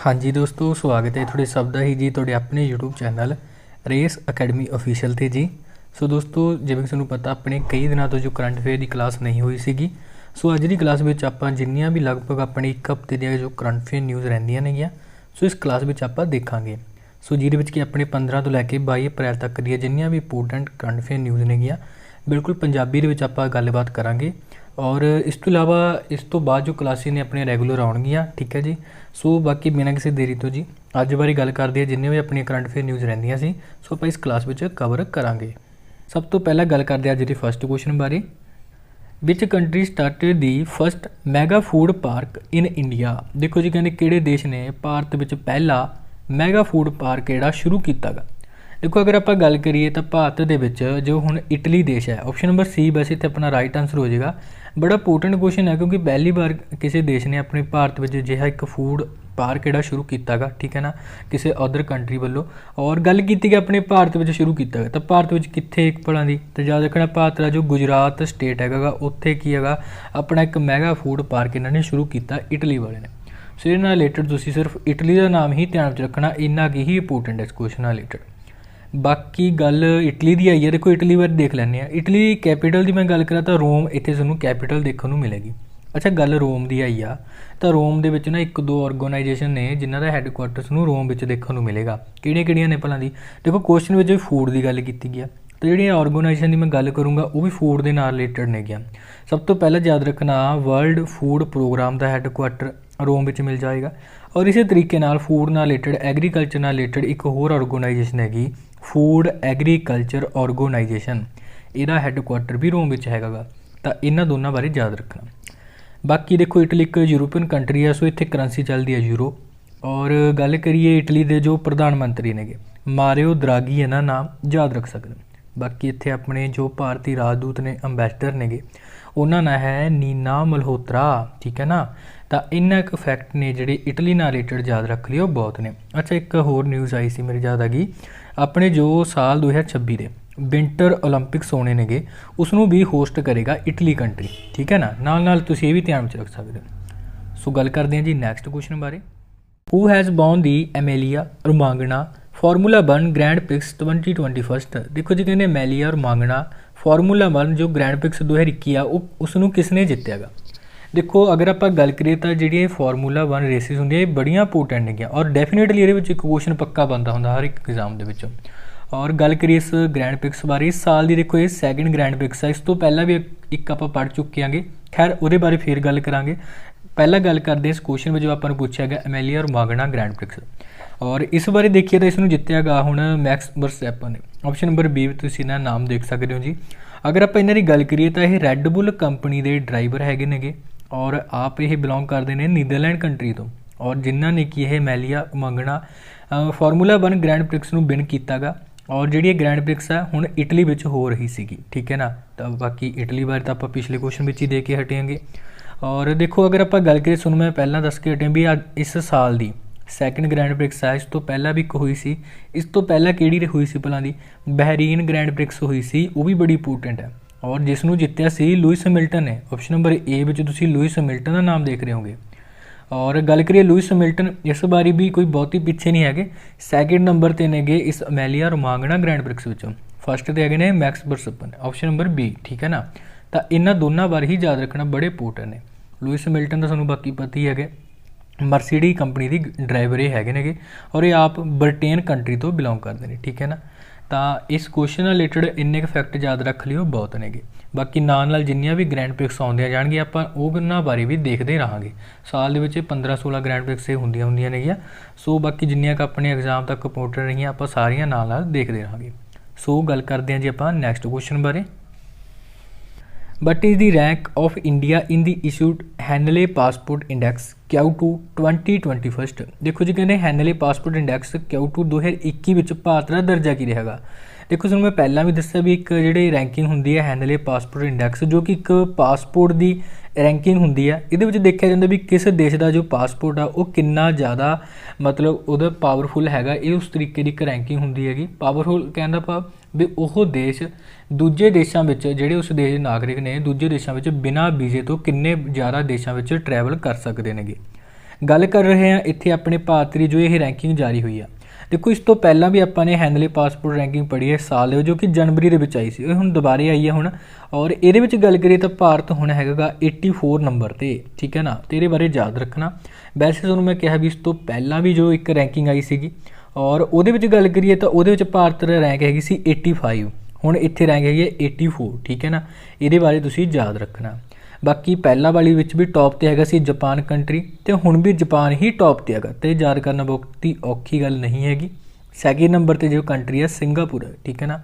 हाँ जी दोस्तों, स्वागत है थोड़े सब का ही जी थोड़े अपने YouTube channel race academy official ते जी। सो दोस्तों जिवें कि तुहानूं पता अपने कई दिनों तो जो करंट अफेयर की क्लास नहीं हुई सी। सो अज की क्लास में आप जिन्नियां भी लगभग अपने एक हफ्ते दी जो करंट अफेयर न्यूज़ रहिंदियां नेगियां सो इस क्लास में आप देखांगे। सो जिहदे विच कि अपने 15 तो लैके 22 अप्रैल तक दी जिन्नियां भी इंपोर्टेंट करंट अफेयर न्यूज़ नेगियां बिल्कुल पंजाबी दे विच आपां गलबात करांगे। और इस तो इलावा इस तो बाद जो क्लासिस ने अपने रैगूलर आउणगियां, ठीक है जी। सो बाकी बिना किसी देरी तो जी अज बारे गल करते हैं जिन्हें भी अपनी करंट अफेयर न्यूज़ रहिंदियां सी सो आपां इस क्लास में कवर करांगे। सब तो पहला गल करते हैं अज के फस्ट क्वेश्चन बारे। Which country started the first mega food park in India. देखो जी कहते किहड़े देश ने भारत में पहला मैगा फूड पार्क जिहड़ा शुरू किया गा। देखो अगर आप गल करिए तो भारत दे विच जो हुण इटली देश है, ऑप्शन नंबर सी वैसे इत्थे अपना राइट आंसर हो जाएगा। बड़ा इंपोर्टेंट क्वेश्चन है क्योंकि पहली बार किसी देश ने अपने भारत में अजिहा एक फूड पार्क जिहड़ा शुरू किया गा, ठीक है ना, किसी अदर कंट्री वालों। और गल की गई अपने भारत में शुरू किया गया तो भारत में कित्थे एक भला दी तो याद रखना भारत का जो गुजरात स्टेट हैगा उत्थे की हैगा अपना एक मैगा फूड पार्क इन्होंने शुरू किया इटली वाले ने। सो इहदे नाल रिलेटेड तुसीं सिर्फ इटली का नाम ही ध्यान रखना, इन्ना की ही इंपोर्टेंट है इस क्वेश्चन नाल रिलेटेड। बाकी गल इटली की आई है, देखो इटली बारे देख लैंने आ। इटली कैपीटल की मैं गल करा तो रोम इत्थे तुहानूं कैपीटल देखने को मिलेगी। अच्छा गल रोम की आई आ तो रोम दे विच ना एक दो ऑर्गेनाइजेशन ने जिन्हां दा हैडकुआर्टरस नूं रोम विच देखने को मिलेगा। किहड़ियां ने भला दी देखो क्वेश्चन में फूड की गल की गई है तो जी ऑर्गेनाइजेशन की मैं गल करूँगा वो भी फूड के नाल रिलेटेड ने गया। सब तो पहले याद रखना वर्ल्ड फूड प्रोग्राम का हैडकुआर्टर रोम विच मिल जाएगा। और इस तरीके नाल फूड नाल रिलेटेड एग्रीकल्चर नाल रिलेटेड एक होर ऑर्गेनाइजेशन हैगी फूड एग्रीकल्चर ऑर्गेनाइजेशन, इहदा हैडकुआर्टर भी रोम विच हैगा तो इन्हां दोनों बारे याद रखना। बाकी देखो इटली एक यूरोपीयन कंट्री है सो इत्थे करंसी चलती है यूरो। और गल करिए इटली के जो प्रधानमंत्री ने मारियो द्रागी इन्हां नाम याद रख सकते। बाकी इत्थे अपने जो भारतीय राजदूत ने अंबैसडर ने उन्होंने नाम है नीना मल्होत्रा, ठीक है ना। तो इन्ना एक फैक्ट ने जिहड़े इटली नाल रिलेटेड याद रख लियो बहुत ने। अच्छा एक होर न्यूज़ आई सी मेरी याद आ गई अपने जो साल 2026 के विंटर ओलंपिक्स होने ने उसनों भी होस्ट करेगा इटली कंट्री, ठीक है ना। नाल नाल तुसीं ये भी ध्यान रख सकते हो। सो गल करते हैं जी नैक्सट क्वेश्चन बारे। Who has born the Emilia Romagna formula 1 grand prix 2021। देखो जी कहते एमेलिया रोमांगना फार्मूला 1 जो ग्रैंड प्रिक्स 2021 आ उसनूं किसने जित्तिया गा। देखो अगर आप गल करिए तो जी फार्मूला 1 रेसिस होंगे बड़िया इंपोर्टेंट ने और डेफिनेटली ये एक क्वेश्चन पक्का बनता होंगे हर एक एग्जाम के। और गल करिए इस ग्रैंड प्रिक्स बारे इस साल की देखो ये सैकेंड ग्रैंड प्रिक्स है, इस तो पहला भी एक आप पढ़ चुके हैं। खैर वो बारे फिर गल करांगे। पहला गल करते इस क्वेश्चन में जो आपको पूछा गया एमेलिया रोमांगना ग्रैंड प्रिक्स और इस बारे देखिए तो इसनूं जित्तिया गा हुण मैक्स वर्स्टैपन ने। ऑप्शन नंबर बी तुसीं इन्हां नाम देख सकते हो जी। अगर आप इन्हां दी गल करिए तो यह रैडबुल कंपनी के ड्राइवर हैगे ने और आप ये बिलोंग करते हैं नीदरलैंड कंट्री तो। और जिन्हों ने कि यह Amelia Romagna formula 1 grand prix नूं विन किया गा और जी ग्रैंड प्रिक्स है हुण इटली में हो रही सी, ठीक है ना। तो बाकी इटली बारे तो आप पिछले क्वेश्चन में ही दे के हटेंगे। और देखो अगर आप गल करिए सुन मैं पहला दस के हटिया भी इस साल की सैकेंड ग्रैंड प्रिक्स है, इस तो पहला भी एक हुई सी। इस तो पहला किहड़ी हुई सी भला दी बहरीन ग्रैंड प्रिक्स हुई सी, वो भी बड़ी इंपोर्टेंट है और जिसनों जित्तिया सी लुइस हैमिल्टन ने। ऑप्शन नंबर ए में तुसीं लुइस हैमिल्टन का नाम देख रहे होंगे। और गल करिए लुइस हैमिल्टन इस बारी भी कोई बहुती पिछे नहीं है, सैकेंड नंबर पर ने इस एमेलिया रोमांगना ग्रैंड प्रिक्स विचों। फस्ट तो है Max Verstappen, option number B, ठीक है ना। तो इन्होंने दोनों बारे ही याद रखना बड़े इंपोर्टेंट ने। लुइस हैमिल्टन का सूँ बाकी पता ही है मर्सिडी कंपनी की ड्राइवर ये है और ये आप ब्रिटेन कंट्री तो बिलोंग करते हैं, ठीक है ना। तो इस क्वेश्चन रिलेटेड इन्ने फैक्ट याद रख लियो बहुत ने। बाकी नाल जिन्नियां भी ग्रैंड प्रिक्स आउंदियां जाणगियां आपां उन्हां बारे भी देखते रहांगे। साल दे विच 15-16 ग्रैंड प्रिक्स हुंदियां ने। सो बाकी जिन्नियां अपने एग्जाम तक इंपोर्टेंट रहियां आपां सारियां नाल देखते रहांगे। सो गल करते हैं जी आपां नैक्सट क्वेश्चन बारे। But is the rank of India in the issued Henle passport index Q2 2021। देखो जी कहते Henle passport index Q2 2021 Bharat का दर्जा की रहेगा। देखो तुहानूं मैं पहला भी दस्सिया भी एक जिहड़ी रैंकिंग हुंदी है हैनले पासपोर्ट इंडैक्स जो कि एक पासपोर्ट की रैंकिंग हुंदी है। इहदे विच देखा जाता भी किस देश का जो पासपोर्ट आ वो कितना ज़्यादा मतलब उहदा पावरफुल हैगा, ये उस तरीके की एक रैंकिंग हुंदी हैगी। पावरफुल कहण दा भाव भी वह देश दूजे देशों में जिहड़े उस देश के नागरिक ने दूजे देशों में बिना वीजे तो किन्ने ज़्यादा देशों में ट्रैवल कर सकते हैं। गल कर रहे हैं इत्थे अपने भारत की जो ये रैंकिंग जारी हुई है। देखो इस तो पहला भी आपाने हैंडले पासपोर्ट रैंकिंग पढ़ी है साल जो कि जनवरी के आई सी, हुण दोबारे आई है हुण। और ये गल करिए तो भारत हुण हैगा 84 नंबर ते, ठीक है ना। तो ये बारे याद रखना। वैसे तुहानूं मैं कहा भी इस तो पहला भी जो एक रैंकिंग आई सी और वो गल करिए तो वो भारत का रैंक हैगी सी 85, हुण इत्थे रैंक हैगी 84, ठीक है ना। ये बारे तुसीं याद रखना। बाकी पहला वाली विच भी टॉप ते हैगा सी जापान कंट्री, तो हुण भी जापान ही टॉप ते हैगा, तो याद करना बहुत ही औखी गल नहीं हैगी। सैकेंड नंबर ते जो कंट्री है सिंगापुर है, ठीक है ना।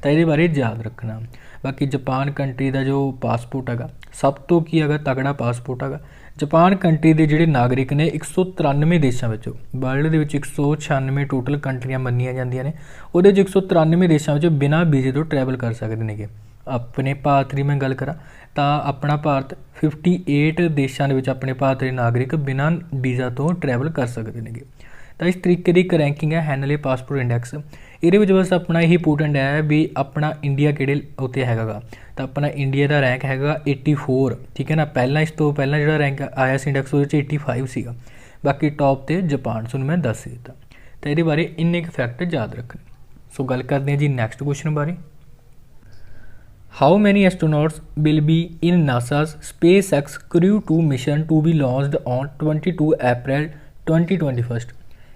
तो ये बारे याद रखना। बाकी जापान कंट्री का जो पासपोर्ट हैगा सब तो की हैगा तगड़ा पासपोर्ट हैगा। जापान कंट्री के जोड़े नागरिक ने 193 देशों में, वर्ल्ड के 196 टोटल कंट्रियां मनिया जांदियां ने, वो 193 देशों में बिना वीजे तो ट्रैवल कर सकते हैं। अपने भारत की मैं गल करा तो अपना भारत 58 देशों के अपने भारत के नागरिक बिना वीज़ा तो ट्रैवल कर सकते हैं। तो इस तरीके की एक रैंकिंग है हैंडले पासपोर्ट इंडैक्स। ये बस अपना यही इंपोर्टेंट है भी अपना इंडिया किहड़े उत्ते हैगा, तो अपना इंडिया का रैंक हैगा 84, ठीक है ना। पहला इस तो पहला जो रैंक आया सी इंडैक्स वो 85 सीगा। बाकी टॉप ते जापान सुन मैं दस दिता। तो ये बारे इन्ने फैक्ट याद रखने। सो गल करते हैं जी नैक्सट क्वेश्चन बारे। How many astronauts will be in NASA's SpaceX Crew 2 mission to be launched on 22 April 2021।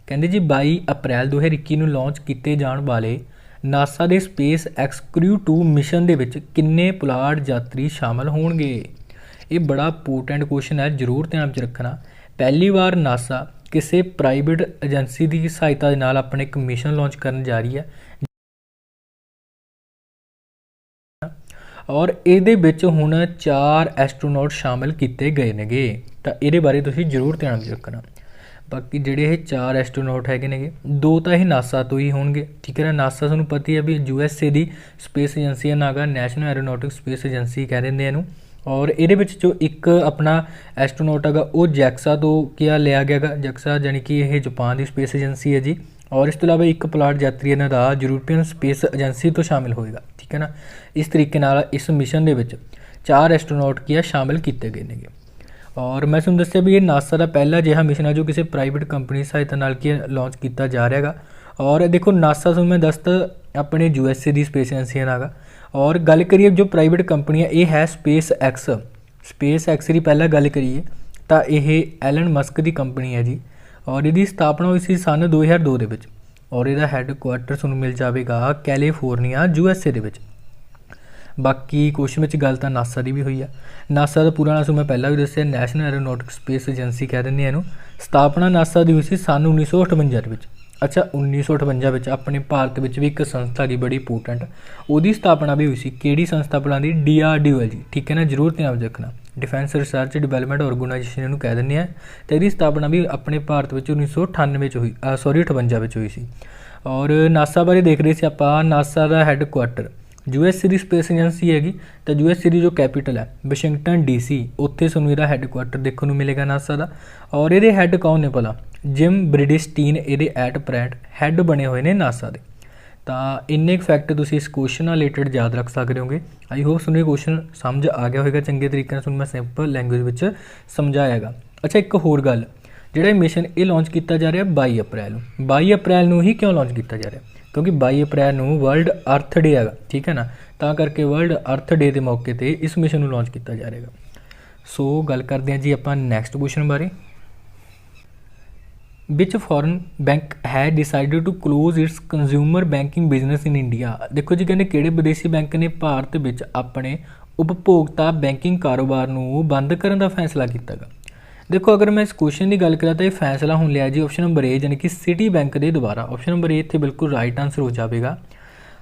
कहते जी 22 अप्रैल 2021 ਨੂੰ ਲਾਂਚ ਕੀਤੇ ਜਾਣ ਵਾਲੇ ਨਾਸਾ ਦੇ SpaceX Crew 2 ਮਿਸ਼ਨ ਦੇ ਵਿੱਚ ਕਿੰਨੇ ਪੁਲਾੜ ਯਾਤਰੀ ਸ਼ਾਮਲ ਹੋਣਗੇ। ਇਹ ਬੜਾ ਇੰਪੋਰਟੈਂਟ ਕੁਐਸਚਨ ਹੈ, ਜ਼ਰੂਰ ਧਿਆਨ 'ਚ ਰੱਖਣਾ। ਪਹਿਲੀ ਵਾਰ ਨਾਸਾ ਕਿਸੇ ਪ੍ਰਾਈਵੇਟ ਏਜੰਸੀ ਦੀ ਸਹਾਇਤਾ ਦੇ ਨਾਲ ਆਪਣਾ ਇੱਕ ਮਿਸ਼ਨ ਲਾਂਚ ਕਰਨ ਜਾ ਰਹੀ ਹੈ और ये हुण 4 एस्ट्रोनॉट शामिल किए गए नेगे। तो ये बारे तुसीं जरूर ध्यान रखना। बाकी जिहड़े ये 4 एस्ट्रोनॉट हैगे नेगे 2 तो ये नासा तो ही होणगे, ठीक है ना। नासा तुहानूं पता ही है भी USA की स्पेस एजेंसी है Naga, national aeronautic space agency कह देंगे इहनूं। और ये जो एक अपना एस्ट्रोनॉट हैगा वो जैक्सा तो क्या लिया गया, जैक्सा जानी कि यह जापान की स्पेस एजेंसी है जी। और इस तो इलावा एक पुलाड़ यात्री इन्हां दा यूरोपीयन स्पेस एजेंसी तो शामिल होएगा, ठीक है ना। इस तरीके नाल इस मिशन दे विच 4 एस्ट्रोनॉट की शामिल किए गए हैं। और मैं तुहानूं दस्सिया भी ये नासा का पहला जिहा मिशन है जो किसी प्राइवेट कंपनी की सहायता नाल की लॉन्च किया जा रहा है। और देखो नासा तुहानूं मैं दसता अपने USA की स्पेस एजेंसी नागा। और गल करिए जो प्राइवेट कंपनी है ये है SpaceX की पहला गल करिए तो यह एलन मस्क की कंपनी है जी। और इसकी स्थापना हुई सी सन 2002 के विच। और इसका हैडकुआटर तुहानूं मिल जाएगा कैलीफोर्निया USA के विच। बाकी क्वेश्चन में गल तो नासा की भी हुई है। नासा का पूरा नाम मैं पहला भी दस्सिया नैशनल एरोनॉटिक स्पेस एजेंसी कह देंगे इनू। स्थापना नासा की हुई सी सन 1958 के। अच्छा 1958 अपने भारत में भी एक संस्था की बड़ी इंपोर्टेंट वो स्थापना भी हुई सी। किहड़ी संस्था बुलाती DRDO है जी, ठीक है ना, जरूर ध्यान रखना। डिफेंस रिसर्च डिवेलपमेंट ऑर्गेनाइजेशन इनू कह देंगे हैं। तो इसकी स्थापना भी अपने भारत में 1998 हुई, 58 हुई सी। और नासा बारे देख रहे थे आप, नासा का हैडकुआटर USA की स्पेस एजेंसी हैगी। तो USA की जो कैपीटल है वाशिंगटन DC, उत्थे तुहानूं इहदा हैडकुआटर देखने को मिलेगा नासा का। और ये हैड कौन ने भला, जिम ब्रिडिस्टीन ये एट प्रैट हैड बने हुए हैं नासा के। तो इन्ने फैक्ट तुसीं इस क्वेश्चन रिलेटेड याद रख सकते होगे। आई होप सुनो क्वेश्चन समझ आ गया होगा चंगे तरीके से, मैं सिंपल लैंगुएज में समझायागा। अच्छा एक होर गल, जिहड़ा मिशन ये लॉन्च किया जा रहा है 22 अप्रैल, 22 अप्रैल ही क्यों लॉन्च किया जा रहा है, क्योंकि 22 अप्रैल को वर्ल्ड अर्थ डे है, ठीक है ना। तो करके वर्ल्ड अर्थ डे के मौके पर इस मिशन को लॉन्च किया जा रहा है। सो गल करते हैं जी आप नैक्सट क्वेश्चन बारे। विच फॉरन बैंक है decided to close its consumer banking business in India. देखो जी कहते किहड़े विदेशी बैंक ने भारत में अपने उपभोक्ता बैंकिंग कारोबार को बंद करने का फैसला किया। देखो अगर मैं इस क्वेश्चन की गल करा तो यह फैसला हुण लिया जी ऑप्शन नंबर ए यानी कि सिटी बैंक के द्वारा। ऑप्शन नंबर ए इत्थे बिल्कुल राइट आंसर हो जाएगा।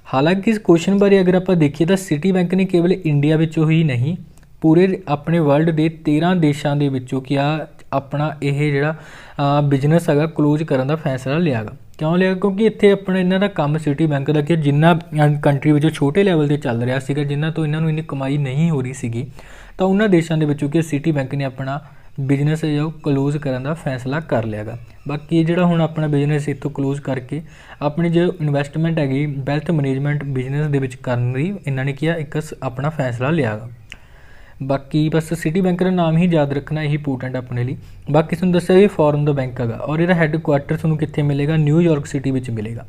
हालांकि इस क्वेश्चन बारे अगर आप देखिए तो सिटी बैंक ने केवल इंडिया विचों ही नहीं पूरे अपने वर्ल्ड के 13 देशों के विचों क्या अपना यह जोड़ा बिजनेस है क्लोज करने का फैसला लिया। क्यों लिया, क्योंकि इत्थे अपना इन्हां दा काम सिटी बैंक का कि जिन्ना कंट्री विचों छोटे लैवल पर चल रहा सीगा, जिन्हां तो इन्हां नूं इन्नी कमाई नहीं हो रही सीगी, तो उन्हां देशों के विचों कि सिटी बैंक ने अपना बिजनेस है जो क्लोज करने का फैसला कर लिया। बाकी जो हुण अपना बिजनेस इतों क्लोज करके अपनी जो इन्वेस्टमेंट हैगी वैल्थ मैनेजमेंट बिजनेस के करने की इन्होंने किया एक अपना फैसला लिया। बाकी बस सिटी बैंक का नाम ही याद रखना, यही इंपोर्टेंट अपने लिए। बाकी तुहानूं दस्सिया भी फॉरन दा बैंक हैगा और इहदा हैडकुआटर तुहानूं कित्थे मिलेगा, न्यूयॉर्क सिटी विच मिलेगा।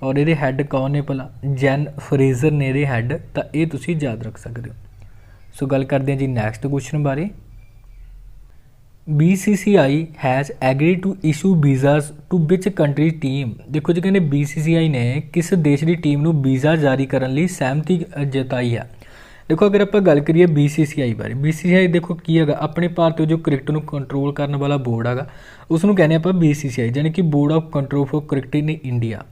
और ये हैड कौन ने भला, जैन फ्रेजर ने ये हैड, तो ये तुसीं याद रख सकते हो। सो गल करते हैं जी नैक्सट क्वेश्चन बारे। BCCI has agree to issue visas to which country team. देखो जी कहते BCCI ने किस देश की टीम नूं वीज़ा जारी करने लई सहमति जताई है। देखो अगर आप गल करिए BCCI बारे, BCCI देखो की है, अपने भारत जो क्रिकेट नूं कंट्रोल करने वाला बोर्ड है उसनूं कहने आप BCCI, यानी कि board of control for cricket in India.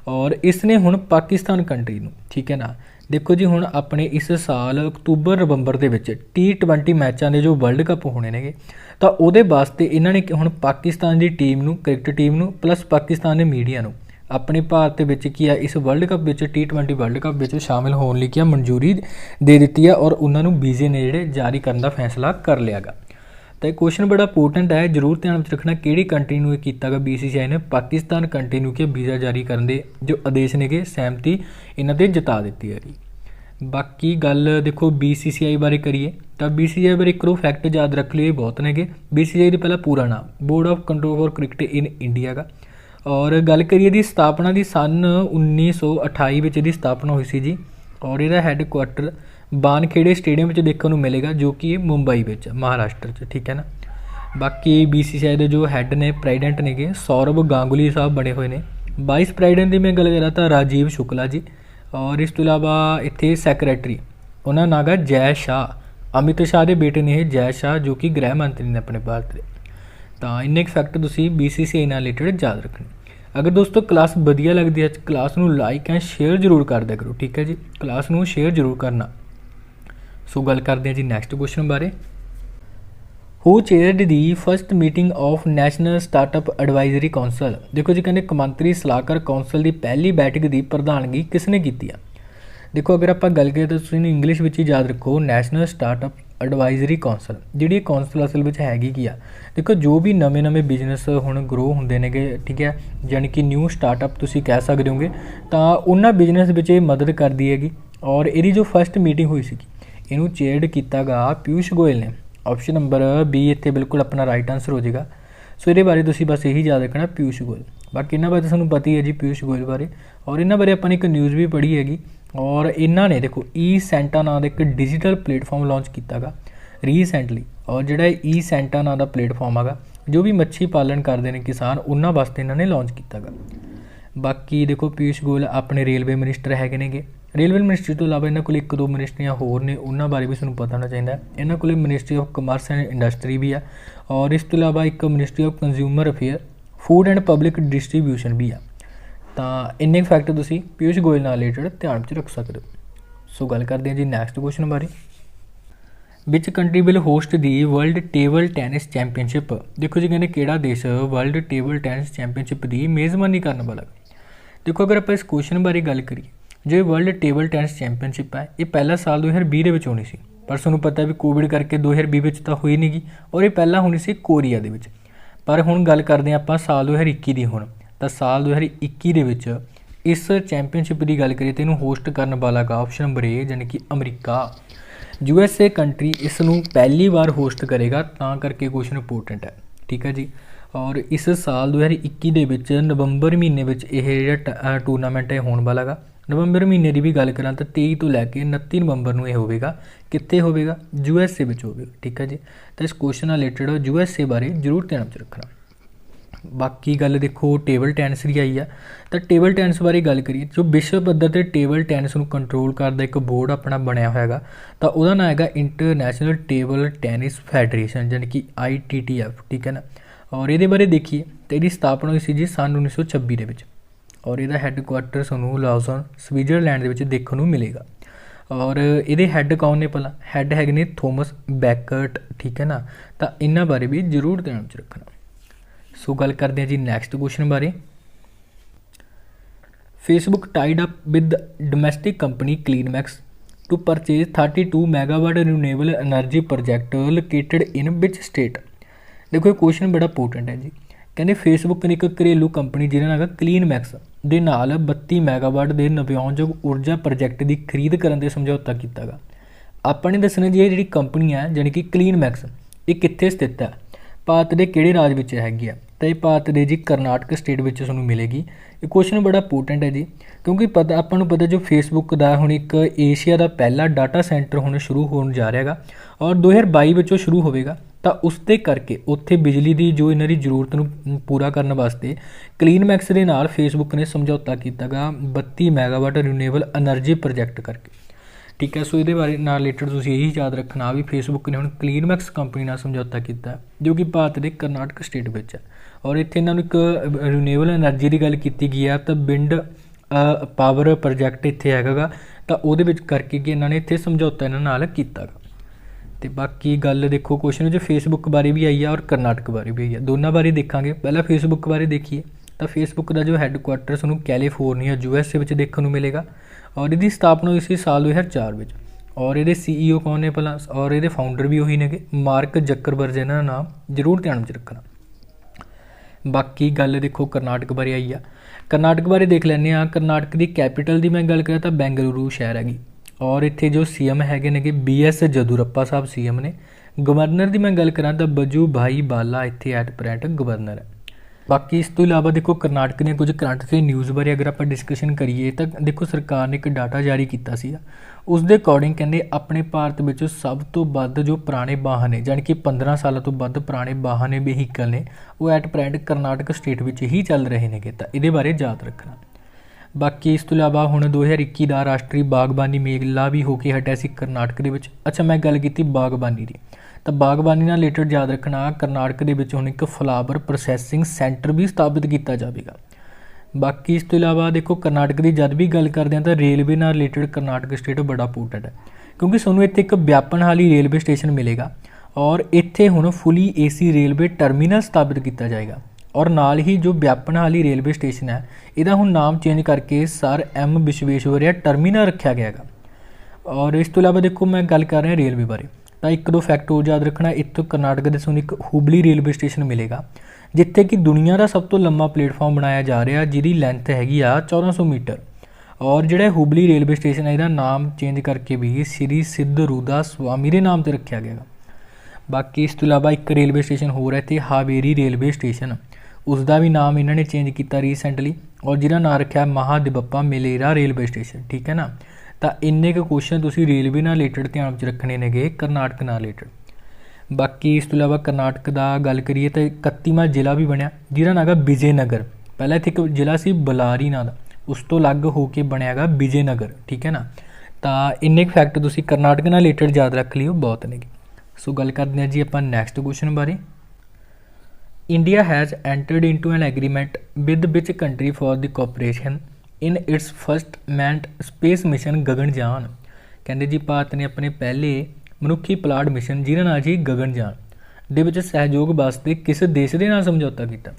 और इसने हुण पाकिस्तान कंट्री नूं, ठीक है ना, देखो जी हुण अपने इस साल अक्तूबर नवंबर के T20 मैचों के जो वर्ल्ड कप होने ने, तो उहदे वास्ते इन्होंने हुण पाकिस्तान की टीम नूं, क्रिकेट टीम नूं प्लस पाकिस्तान के मीडिया नूं अपने भारत विच की है इस वर्ल्ड कप विच T20 वर्ल्ड कप विच शामिल होने की मंजूरी दे दी है और उन्होंने वीज़े ने जिहड़े जारी करने का फैसला कर लिया गा। तो क्वेश्चन बड़ा इंपोर्टेंट है, जरूर ध्यान में रखना किहड़ी कंट्री नूं कीता गा BCCI ने, पाकिस्तान कंट्री नूं कि वीज़ा जारी करने दे जो आदेश ने गे सहमति इन्हां ते जता दी है। बाकी गल देखो BCCI बारे करिए तो BCCI बारे एक फैक्ट याद रख लियो, बहुत ने गे। BCCI का पहला पूरा नाम board of control for cricket in India का। और गल करिए दी स्थापना की सन 1928 में इसकी स्थापना हुई सी जी। और यदा हैडकुआटर बानखेड़े स्टेडियम देखने को मिलेगा जो कि मुंबई में महाराष्ट्र च, ठीक है ना। बाकी BCCI के जो हैड ने प्रेजिडेंट ने गे सौरभ गांगुली साहब बने हुए हैं। वाइस प्रेजिडेंट की मैं गल करा तो राजीव शुक्ला जी। और इस तो इलावा इत्थे सैक्रैटरी उन्होंने नाम है जय शाह, अमित शाह के बेटे ने जय शाह जो कि गृह मंत्री ने अपने भारत के। तो इन्ने फैक्ट तुसीं BCCI नाल रिलेटेड याद रखने। अगर दोस्तों क्लास वधिया लगती है क्लास नूं लाइक एंड शेयर जरूर कर दिया करो, ठीक है जी, क्लास नूं शेयर जरूर करना। सो गल करते हैं जी नैक्सट क्वेश्चन बारे। Who chaired the first meeting of national startup advisory council. देखो जी कहते कौमांतरी सलाहकार कौंसल की पहली बैठक की प्रधानगी किसने की है। देखो अगर आप गल करिए तो तुसीं इंग्लिश में ही याद रखो, नैशनल स्टार्टअप एडवाइजरी कौंसल। जी कौंसल असल में हैगी की आ, देखो जो भी नवे नवे बिजनेस हुण ग्रो होंदे नेगे, ठीक है, यानी कि न्यू स्टार्टअप तुसीं कह सकते होगे, तो उन्होंने बिजनेस में ये मदद करती हैगी। और यदी जो फस्ट मीटिंग हुई सी इनू चेयर्ड किया गा पीयूष गोयल ने। ऑप्शन नंबर B इत्थे बिल्कुल अपना राइट आंसर हो जाएगा। सो ये बारे तुसीं बस यही याद रखना पीयूष गोयल। बाकी इन्होंने बारे सानूं पता ही है जी पीयूष गोयल बारे। और इन्होंने बारे अपन एक न्यूज़ भी पढ़ी हैगी। और इन्होंने देखो ई-सेंटा नाम का एक डिजिटल प्लेटफॉर्म लॉन्च किया गा रीसेंटली। और जिहड़ा ई-सेंटा नाम का प्लेटफॉर्म है जो भी मच्छी पालन करते हैं किसान उन्होंने वास्ते इन्होंने लॉन्च किया गा। बाकी देखो पीयूष गोयल अपने रेलवे मिनिस्टर है ने। रेलवे मिनिस्ट्री तो इलावा इन्होंने को एक दो मिनिस्ट्रियाँ होर ने, उन्होंने बारे भी सूँ पता होना चाहिए। इन्होंने को ministry of commerce and industry भी है। और इस तो इलावा एक ministry of consumer affair, food and public distribution भी है। तो इन्ने फैक्ट तुसीं पीयूष गोयल नाल रिलेटेड ध्यान च रख सकते हो। सो गल करते हैं जी नैक्सट क्वेश्चन बारे। Which country will host the world table tennis championship. देखो जी कहते किहड़ा देश वर्ल्ड टेबल टैनिस चैंपीयनशिप की मेज़बानी करने वाला। देखो अगर आप इस क्वेश्चन बारे गल करिए, जो वर्ल्ड टेबल टैनिस चैंपीयनशिप है ये पहला साल 2020 होनी सी, पर तुहानूं पता भी कोविड करके 2020 तो हुई नहीं गी। और ये पहला होनी सी कोरिया दे विच। पर हुण गल करते हैं आप साल 2021 की। हुण तो साल 2021 दे विच इस चैंपीयनशिप की गल करिए तो इनू होस्ट करने वाला गा ऑप्शन नंबर A यानी कि अमरीका। USA कंट्री इसनूं पहली बार होस्ट करेगा, तां करके क्वेश्चन इंपोर्टेंट है, ठीक है जी। और इस साल 2021 दे विच नवंबर महीने विच यह टूरनामेंट होने वाला गा। नवंबर महीने की भी गल करा तो 23 तो लैके 29 नवंबर में होगा, कित्थे होगा USA में होगा, ठीक है जी। तो इस क्वेश्चन रिलेटेड USA बारे जरूर ध्यान में रखना। बाकी गल देखो टेबल टैनिस की आई है, तो टेबल टैनिस बारे गल करिए जो विश्व पद्धर पर टेबल टैनिस को कंट्रोल करता एक बोर्ड अपना बनया होगा, तो वह नाम है इंटरनैशनल टेबल टैनिस फैडरेशन यानी कि ITTF, ठीक है ना। और ये बारे देखिए तो यदी स्थापना हुई सी जी सन 1926 के विच। और यदा हैडकुआटर सूँ लाउजन स्विट्जरलैंड के देखने को मिलेगा। और ये हैड कौन ने भला, हैड है ने थॉमस बैकर्ट, ठीक है ना। तो इन्होंने बारे भी जरूर ध्यान में रखना। सो गल करते हैं जी नैक्सट क्वेश्चन बारे। Facebook tied up with domestic company CleanMax to purchase 32 megawatt renewable energy project located in which state. देखो ये क्वेश्चन बड़ा इंपोर्टेंट है जी। कहते फेसबुक ने एक घरेलू कंपनी जिन्हें नाम क्लीनमैक्स दे नाल 32 मैगावाट के नव्याणयोग ऊर्जा प्रोजैक्ट की खरीद करने समझौता किया गा। ਆਪਾਂ ਨੇ ਦੱਸਣਾ ਜੀ ਇਹ ਜਿਹੜੀ ਕੰਪਨੀ ਹੈ ਜਾਣੀ ਕਿ ਕਲੀਨਮੈਕਸ ਇਹ ਕਿੱਥੇ ਸਥਿਤ ਹੈ, ਭਾਰਤ ਦੇ ਕਿਹੜੇ ਰਾਜ ਵਿੱਚ ਹੈਗੀ ਆ, ਤਾਂ ਇਹ ਭਾਰਤ ਦੇ ਜੀ ਕਰਨਾਟਕ ਸਟੇਟ ਵਿੱਚ ਤੁਹਾਨੂੰ ਮਿਲੇਗੀ। ਇਹ ਕੁਐਸਚਨ ਬੜਾ ਇੰਪੋਰਟੈਂਟ ਹੈ ਜੀ, ਕਿਉਂਕਿ ਪਤਾ ਆਪਾਂ ਨੂੰ ਪਤਾ ਜੋ ਫੇਸਬੁੱਕ ਦਾ ਹੁਣ ਇੱਕ ਏਸ਼ੀਆ ਦਾ ਪਹਿਲਾ ਡਾਟਾ ਸੈਂਟਰ ਹੁਣ ਸ਼ੁਰੂ ਹੋਣ ਜਾ ਰਿਹਾ ਹੈਗਾ ਔਰ 2022 ਵਿੱਚੋਂ ਸ਼ੁਰੂ ਹੋਵੇਗਾ। ਤਾਂ ਉਸ ਦੇ ਕਰਕੇ ਉੱਥੇ ਬਿਜਲੀ ਦੀ ਜੋ ਇਹਨਾਂ ਦੀ ਜ਼ਰੂਰਤ ਨੂੰ ਪੂਰਾ ਕਰਨ ਵਾਸਤੇ ਕਲੀਨਮੈਕਸ ਦੇ ਨਾਲ ਫੇਸਬੁੱਕ ਨੇ ਸਮਝੌਤਾ ਕੀਤਾ ਗਾ 32 ਮੈਗਾਵਾਟ ਰੀਨਿਊਏਬਲ એનર્ਜੀ ਪ੍ਰੋਜੈਕਟ ਕਰਕੇ। ਠੀਕ ਹੈ, ਸੋ ਇਹਦੇ ਬਾਰੇ ਨਾਲ ਰਿਲੇਟਡ ਤੁਸੀਂ ਇਹੀ ਯਾਦ ਰੱਖਣਾ ਵੀ ਫੇਸਬੁੱਕ ਨੇ ਹੁਣ ਕਲੀਨਮੈਕਸ ਕੰਪਨੀ ਨਾਲ ਸਮਝੌਤਾ ਕੀਤਾ ਜੋ ਕਿ ਭਾਰਤ ਦੇ ਕਰਨਾਟਕ ਸਟੇਟ ਵਿੱਚ ਹੈ ਔਰ ਇੱਥੇ ਇਹਨਾਂ ਨੂੰ ਇੱਕ ਰੀਨਿਊਏਬਲ એનર્ਜੀ ਦੀ ਗੱਲ ਕੀਤੀ ਗਈ ਆ ਤਾਂ ਵਿੰਡ ਪਾਵਰ ਪ੍ਰੋਜੈਕਟ ਇੱਥੇ ਹੈਗਾ ਗਾ, ਤਾਂ ਉਹਦੇ ਵਿੱਚ ਕਰਕੇ ਕਿ ਇਹਨਾਂ ਨੇ ਇੱਥੇ ਸਮਝੌਤਾ ਇਹਨਾਂ ਨਾਲ ਕੀਤਾ ਗਾ। ਅਤੇ ਬਾਕੀ ਗੱਲ ਦੇਖੋ ਕੁਐਸਚਨ 'ਚ ਫੇਸਬੁੱਕ ਬਾਰੇ ਵੀ ਆਈ ਆ ਔਰ ਕਰਨਾਟਕ ਬਾਰੇ ਵੀ ਆਈ ਆ, ਦੋਨਾਂ ਬਾਰੇ ਦੇਖਾਂਗੇ। ਪਹਿਲਾਂ ਫੇਸਬੁੱਕ ਬਾਰੇ ਦੇਖੀਏ ਤਾਂ ਫੇਸਬੁੱਕ ਦਾ ਜੋ ਹੈੱਡਕੁਆਟਰ ਤੁਹਾਨੂੰ ਕੈਲੀਫੋਰਨੀਆ USA ਵਿੱਚ ਦੇਖਣ ਨੂੰ ਮਿਲੇਗਾ ਔਰ ਇਹਦੀ ਸਥਾਪਨਾ ਹੋਈ ਸੀ ਸਾਲ 2004 ਵਿੱਚ ਔਰ ਇਹਦੇ CEO ਕੌਣ ਨੇ ਭਲਾ, ਔਰ ਇਹਦੇ ਫਾਊਂਡਰ ਵੀ ਉਹੀ ਨੇਗੇ ਮਾਰਕ ਜ਼ਕਰਬਰਗ, ਇਹਨਾਂ ਦਾ ਨਾਮ ਜ਼ਰੂਰ ਧਿਆਨ ਵਿੱਚ ਰੱਖਣਾ। ਬਾਕੀ ਗੱਲ ਦੇਖੋ ਕਰਨਾਟਕ ਬਾਰੇ ਆਈ ਆ, ਕਰਨਾਟਕ ਬਾਰੇ ਦੇਖ ਲੈਂਦੇ ਹਾਂ। ਕਰਨਾਟਕ ਦੀ ਕੈਪੀਟਲ ਦੀ ਮੈਂ ਗੱਲ ਕਰਾਂ ਤਾਂ ਬੈਂਗਲੁਰੂ ਸ਼ਹਿਰ ਹੈਗੀ ਔਰ ਇੱਥੇ ਜੋ CM ਹੈਗੇ ਨੇ ਕਿ BS ਜਦੂਰੱਪਾ ਸਾਹਿਬ CM ਨੇ। ਗਵਰਨਰ ਦੀ ਮੈਂ ਗੱਲ ਕਰਾਂ ਤਾਂ ਬਜੂ ਭਾਈ ਬਾਲਾ ਇੱਥੇ ਐਟ ਪ੍ਰੈਜ਼ੈਂਟ ਗਵਰਨਰ ਹੈ। ਬਾਕੀ ਇਸ ਤੋਂ ਇਲਾਵਾ ਦੇਖੋ ਕਰਨਾਟਕ ਦੀਆਂ ਕੁਝ ਕਰੰਟ ਅਫੇਅਰ ਨਿਊਜ਼ ਬਾਰੇ ਅਗਰ ਆਪਾਂ ਡਿਸਕਸ਼ਨ ਕਰੀਏ ਤਾਂ ਦੇਖੋ ਸਰਕਾਰ ਨੇ ਇੱਕ ਡਾਟਾ ਜਾਰੀ ਕੀਤਾ ਸੀ, ਉਸ ਦੇ ਅਕੋਰਡਿੰਗ ਕਹਿੰਦੇ ਆਪਣੇ ਭਾਰਤ ਵਿੱਚ ਸਭ ਤੋਂ ਵੱਧ ਜੋ ਪੁਰਾਣੇ ਵਾਹਨ ਨੇ ਜਾਣੀ ਕਿ 15 ਸਾਲਾਂ ਤੋਂ ਵੱਧ ਪੁਰਾਣੇ ਵਾਹਨ ਨੇ ਵਹੀਕਲ ਨੇ ਉਹ ਐਟ ਪ੍ਰੈਜ਼ੈਂਟ ਕਰਨਾਟਕ ਸਟੇਟ ਵਿੱਚ ਹੀ ਚੱਲ ਰਹੇ ਨੇਗੇ, ਤਾਂ ਇਹਦੇ ਬਾਰੇ ਯਾਦ ਰੱਖਣਾ। ਬਾਕੀ ਇਸ ਤੋਂ ਇਲਾਵਾ ਹੁਣ 2021 ਦਾ ਰਾਸ਼ਟਰੀ ਬਾਗਬਾਨੀ ਮੇਲਾ ਵੀ ਹੋ ਕੇ ਹਟਿਆ ਸੀ ਕਰਨਾਟਕ ਦੇ ਵਿੱਚ। ਅੱਛਾ, ਮੈਂ ਗੱਲ ਕੀਤੀ ਬਾਗਬਾਨੀ ਦੀ, ਤਾਂ ਬਾਗਬਾਨੀ ਨਾਲ ਰਿਲੇਟਡ ਯਾਦ ਰੱਖਣਾ ਕਰਨਾਟਕ ਦੇ ਵਿੱਚ ਹੁਣ ਇੱਕ ਫਲਾਵਰ ਪ੍ਰੋਸੈਸਿੰਗ ਸੈਂਟਰ ਵੀ ਸਥਾਪਿਤ ਕੀਤਾ ਜਾਵੇਗਾ। ਬਾਕੀ ਇਸ ਤੋਂ ਇਲਾਵਾ ਦੇਖੋ ਕਰਨਾਟਕ ਦੀ ਜਦ ਵੀ ਗੱਲ ਕਰਦੇ ਹਾਂ ਤਾਂ ਰੇਲਵੇ ਨਾਲ ਰਿਲੇਟਡ ਕਰਨਾਟਕ ਸਟੇਟ ਬੜਾ ਇੰਪੋਰਟੈਂਟ ਹੈ ਕਿਉਂਕਿ ਤੁਹਾਨੂੰ ਇੱਥੇ ਇੱਕ ਵਿਆਪਨਹਾਲੀ ਰੇਲਵੇ ਸਟੇਸ਼ਨ ਮਿਲੇਗਾ ਔਰ ਇੱਥੇ ਹੁਣ ਫੁੱਲੀ AC ਰੇਲਵੇ ਟਰਮੀਨਲ ਸਥਾਪਿਤ ਕੀਤਾ ਜਾਏਗਾ ਔਰ ਨਾਲ ਹੀ ਜੋ ਵਿਆਪਨਹਾਲੀ ਰੇਲਵੇ ਸਟੇਸ਼ਨ ਹੈ ਇਹਦਾ ਹੁਣ ਨਾਮ ਚੇਂਜ ਕਰਕੇ ਸਰ M ਵਿਸ਼ਵੇਸ਼ਵਰਈਆ ਟਰਮੀਨਲ ਰੱਖਿਆ ਗਿਆ ਹੈਗਾ। ਔਰ ਇਸ ਤੋਂ ਇਲਾਵਾ ਦੇਖੋ ਮੈਂ ਗੱਲ ਕਰ ਰਿਹਾ ਰੇਲਵੇ ਬਾਰੇ ਤਾਂ ਇੱਕ ਦੋ ਫੈਕਟ ਹੋਰ ਯਾਦ ਰੱਖਣਾ। ਇੱਥੋਂ ਕਰਨਾਟਕ ਦੇ ਤੁਹਾਨੂੰ ਇੱਕ ਹੁਬਲੀ ਰੇਲਵੇ ਸਟੇਸ਼ਨ ਮਿਲੇਗਾ ਜਿੱਥੇ ਕਿ ਦੁਨੀਆ ਦਾ ਸਭ ਤੋਂ ਲੰਮਾ ਪਲੇਟਫਾਰਮ ਬਣਾਇਆ ਜਾ ਰਿਹਾ ਜਿਹਦੀ ਲੈਂਥ ਹੈਗੀ ਆ 1400 ਮੀਟਰ ਔਰ ਜਿਹੜਾ ਹੁਬਲੀ ਰੇਲਵੇ ਸਟੇਸ਼ਨ ਹੈ ਇਹਦਾ ਨਾਮ ਚੇਂਜ ਕਰਕੇ ਵੀ ਸ਼੍ਰੀ ਸਿੱਧਰੂਦਾ ਸਵਾਮੀ ਦੇ ਨਾਮ 'ਤੇ ਰੱਖਿਆ ਗਿਆ। ਬਾਕੀ ਇਸ ਤੋਂ ਇਲਾਵਾ ਇੱਕ ਰੇਲਵੇ ਸਟੇਸ਼ਨ ਹੋਰ ਹੈ ਇੱਥੇ ਹਾਵੇਰੀ ਰੇਲਵੇ ਸਟੇਸ਼ਨ, ਉਸ ਦਾ ਵੀ ਨਾਮ ਇਹਨਾਂ ਨੇ ਚੇਂਜ ਕੀਤਾ ਰੀਸੈਂਟਲੀ ਔਰ ਜਿਹਦਾ ਨਾਮ ਰੱਖਿਆ ਮਹਾਦਿਬੱਪਾ ਮੇਲੇਰਾ ਰੇਲਵੇ ਸਟੇਸ਼ਨ। ਠੀਕ ਹੈ ਨਾ, ਤਾਂ ਇੰਨੇ ਕੁ ਕੁਐਸਚਨ ਤੁਸੀਂ ਰੇਲਵੇ ਨਾਲ ਰਿਲੇਟਡ ਧਿਆਨ ਵਿੱਚ ਰੱਖਣੇ ਨੇਗੇ ਕਰਨਾਟਕ ਨਾਲ ਰਿਲੇਟਡ। ਬਾਕੀ ਇਸ ਤੋਂ ਇਲਾਵਾ ਕਰਨਾਟਕ ਦਾ ਗੱਲ ਕਰੀਏ ਤਾਂ 31ਵਾਂ ਜ਼ਿਲ੍ਹਾ ਵੀ ਬਣਿਆ ਜਿਹਦਾ ਨਾਮ ਹੈਗਾ ਵਿਜੇਨਗਰ। ਪਹਿਲਾਂ ਇੱਥੇ ਇੱਕ ਜ਼ਿਲ੍ਹਾ ਸੀ ਬਲਾਰੀ ਨਾਂ ਦਾ, ਉਸ ਤੋਂ ਅਲੱਗ ਹੋ ਕੇ ਬਣਿਆ ਹੈਗਾ ਵਿਜੇਨਗਰ। ਠੀਕ ਹੈ ਨਾ, ਤਾਂ ਇੰਨੇ ਕੁ ਫੈਕਟ ਤੁਸੀਂ ਕਰਨਾਟਕ ਨਾਲ ਰਿਲੇਟਡ ਯਾਦ ਰੱਖ ਲਿਓ, ਬਹੁਤ ਨੇਗੇ। ਸੋ ਗੱਲ ਕਰਦੇ ਹਾਂ ਜੀ ਆਪਾਂ ਨੈਕਸਟ ਕੁਐਸਚਨ ਬਾਰੇ। India has entered into an agreement with which country for the cooperation in its first manned space mission Gaganyaan. ਕਹਿੰਦੇ ਜੀ ਭਾਰਤ ਨੇ ਆਪਣੇ ਪਹਿਲੇ ਮਨੁੱਖੀ ਪੁਲਾੜ ਮਿਸ਼ਨ ਜਿਹਦਾ ਨਾਮ ਜੀ ਗਗਨਯਾਨ ਦੇ ਵਿੱਚ ਸਹਿਯੋਗ ਵਾਸਤੇ ਕਿਸ ਦੇਸ਼ ਦੇ ਨਾਲ ਸਮਝੌਤਾ ਕੀਤਾ।